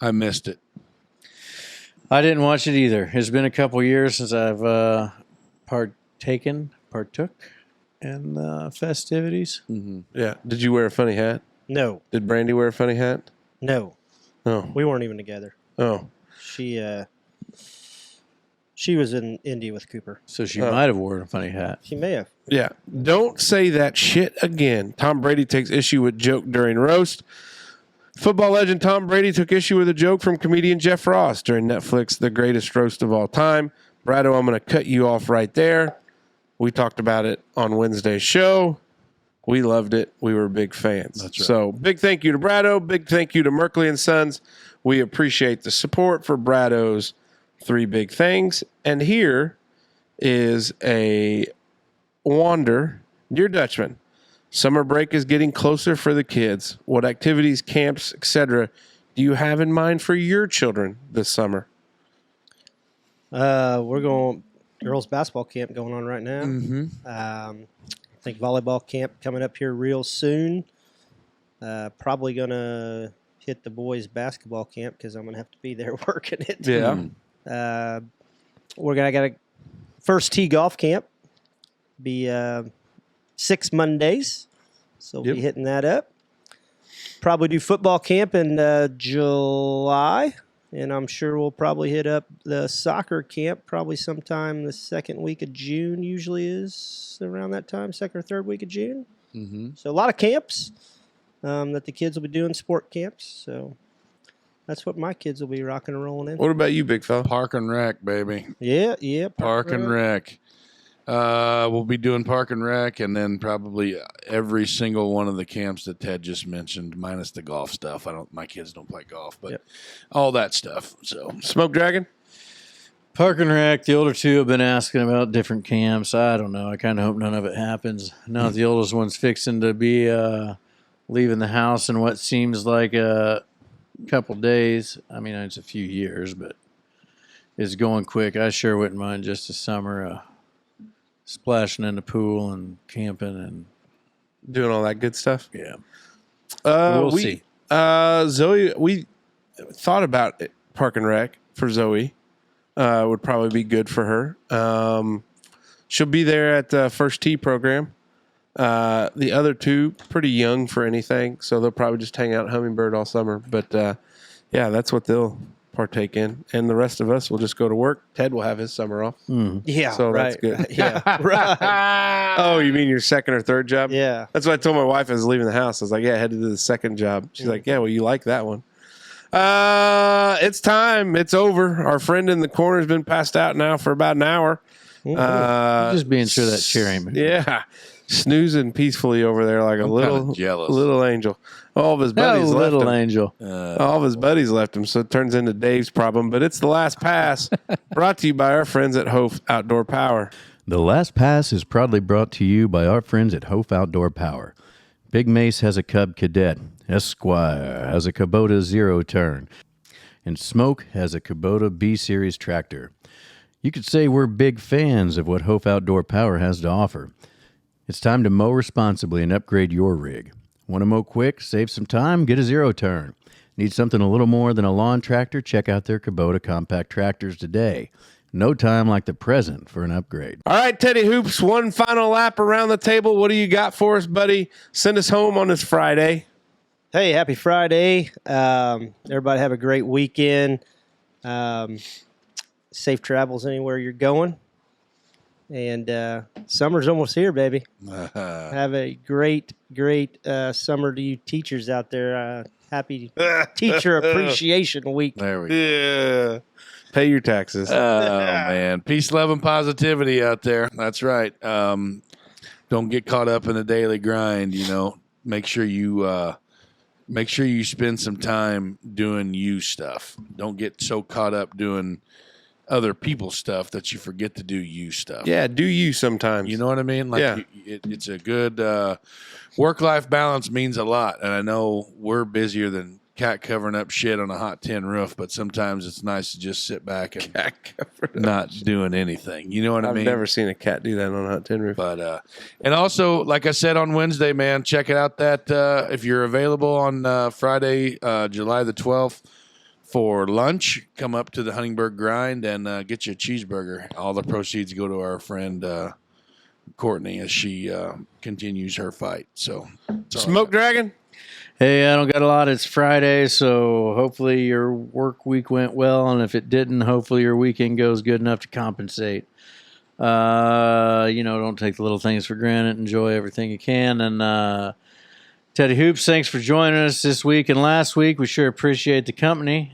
I missed it. I didn't watch it either. It's been a couple years since I've partook in festivities. Mm-hmm. Yeah. Did you wear a funny hat? No. Did Brandy wear a funny hat? No. Oh. We weren't even together. Oh. She was in Indy with Cooper. So she might have worn a funny hat. She may have. Yeah. Don't say that shit again. Tom Brady takes issue with joke during roast. Football legend Tom Brady took issue with a joke from comedian Jeff Ross during Netflix, The Greatest Roast of All Time. Brado, I'm going to cut you off right there. We talked about it on Wednesday's show. We loved it. We were big fans. That's right. So big thank you to Brado. Big thank you to Merkley and Sons. We appreciate the support for Brado's 3 big things. And here is a Wander. Dear Dutchman, summer break is getting closer for the kids. What activities, camps, etc. do you have in mind for your children this summer? We're going girls basketball camp going on right now. Mm-hmm. I think volleyball camp coming up here real soon. Probably gonna hit the boys basketball camp because I'm gonna have to be there working it. Yeah. We're gonna get a first tee golf camp. Be 6 Mondays, so we'll be hitting that up. Probably do football camp in July, and I'm sure we'll probably hit up the soccer camp probably sometime the second week of June. Usually is around that time, second or third week of June. Mm-hmm. So a lot of camps that the kids will be doing, sport camps. So that's what my kids will be rocking and rolling in. What about you, big fella? Park and Rec, baby. Yeah. Park and Rec. We'll be doing Park and Rec, and then probably every single one of the camps that Ted just mentioned, minus the golf stuff. My kids don't play golf, but all that stuff. So Smoke Dragon? Park and Rec, the older two have been asking about different camps. I don't know. I kind of hope none of it happens. Now the oldest one's fixing to be leaving the house in what seems like a couple days. I mean, it's a few years, but is going quick. I sure wouldn't mind just a summer splashing in the pool and camping and doing all that good stuff. Yeah. We'll see. Zoe, we thought about it, Park and Rec for Zoe. Would probably be good for her. She'll be there at the first tee program. The other two, pretty young for anything, so they'll probably just hang out at Hummingbird all summer. But, yeah, that's what they'll partake in. And the rest of us will just go to work. Ted will have his summer off. Yeah, so right. That's good. Yeah, right. Oh, you mean your second or third job? Yeah. That's what I told my wife as I was leaving the house. I was like, yeah, I had to do the second job. She's like, yeah, well, you like that one. It's time. It's over. Our friend in the corner has been passed out now for about an hour. Just being sure that chair ain't moving. Yeah. Snoozing peacefully over there like a little angel. All of his buddies left him. Angel. All of his buddies left him, so it turns into Dave's problem. But it's the last pass, brought to you by our friends at Hopf Outdoor Power. The Last Pass is proudly brought to you by our friends at Hopf Outdoor Power. Big Mace has a Cub Cadet. Esquire has a Kubota Zero Turn. And Smoke has a Kubota B-Series tractor. You could say we're big fans of what Hopf Outdoor Power has to offer. It's time to mow responsibly and upgrade your rig. Want to mow quick, save some time, get a Zero Turn. Need something a little more than a lawn tractor? Check out their Kubota compact tractors today. No time like the present for an upgrade. All right, Teddy Hoops, one final lap around the table. What do you got for us, buddy? Send us home on this Friday. Hey, happy Friday. Everybody have a great weekend. Safe travels anywhere you're going. And summer's almost here, baby. Have a great summer to you teachers out there. Happy Teacher Appreciation Week. There we go. Yeah. Pay your taxes. Oh, man. Peace, love, and positivity out there. That's right. Don't get caught up in the daily grind, you know. Make sure you spend some time doing you stuff. Don't get so caught up doing other people's stuff that you forget to do you stuff. Yeah, do you sometimes. You know what I mean? Like, yeah. It's a good work-life balance means a lot. And I know we're busier than cat covering up shit on a hot tin roof, but sometimes it's nice to just sit back and not doing anything. You know what I mean? I've never seen a cat do that on a hot tin roof. But and also, like I said on Wednesday, man, check it out. That if you're available on Friday, July the 12th for lunch, come up to the Huntingburg Grind and get you a cheeseburger. All the proceeds go to our friend Courtney as she continues her fight. So, Smoke Dragon. Hey, I don't got a lot. It's Friday, so hopefully your work week went well, and if it didn't, hopefully your weekend goes good enough to compensate. Don't take the little things for granted. Enjoy everything you can. And Teddy Hoops, thanks for joining us this week and last week. We sure appreciate the company.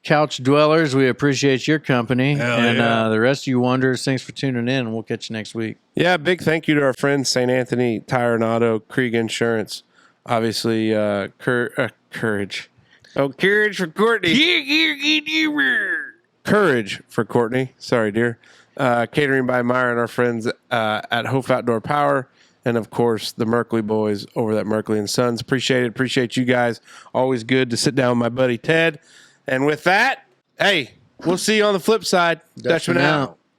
Couch Dwellers, we appreciate your company. The rest of you Wanderers, thanks for tuning in, and we'll catch you next week. Yeah, big thank you to our friends, St. Anthony Tire and Auto, Krieg Insurance. Obviously, Courage. Oh, Courage for Courtney. Courage for Courtney. Sorry, dear. Catering by Meyer and our friends at Hopf Outdoor Power. And, of course, the Merkley boys over at Merkley & Sons. Appreciate it. Appreciate you guys. Always good to sit down with my buddy Ted. And with that, hey, we'll see you on the flip side. Dutchman out.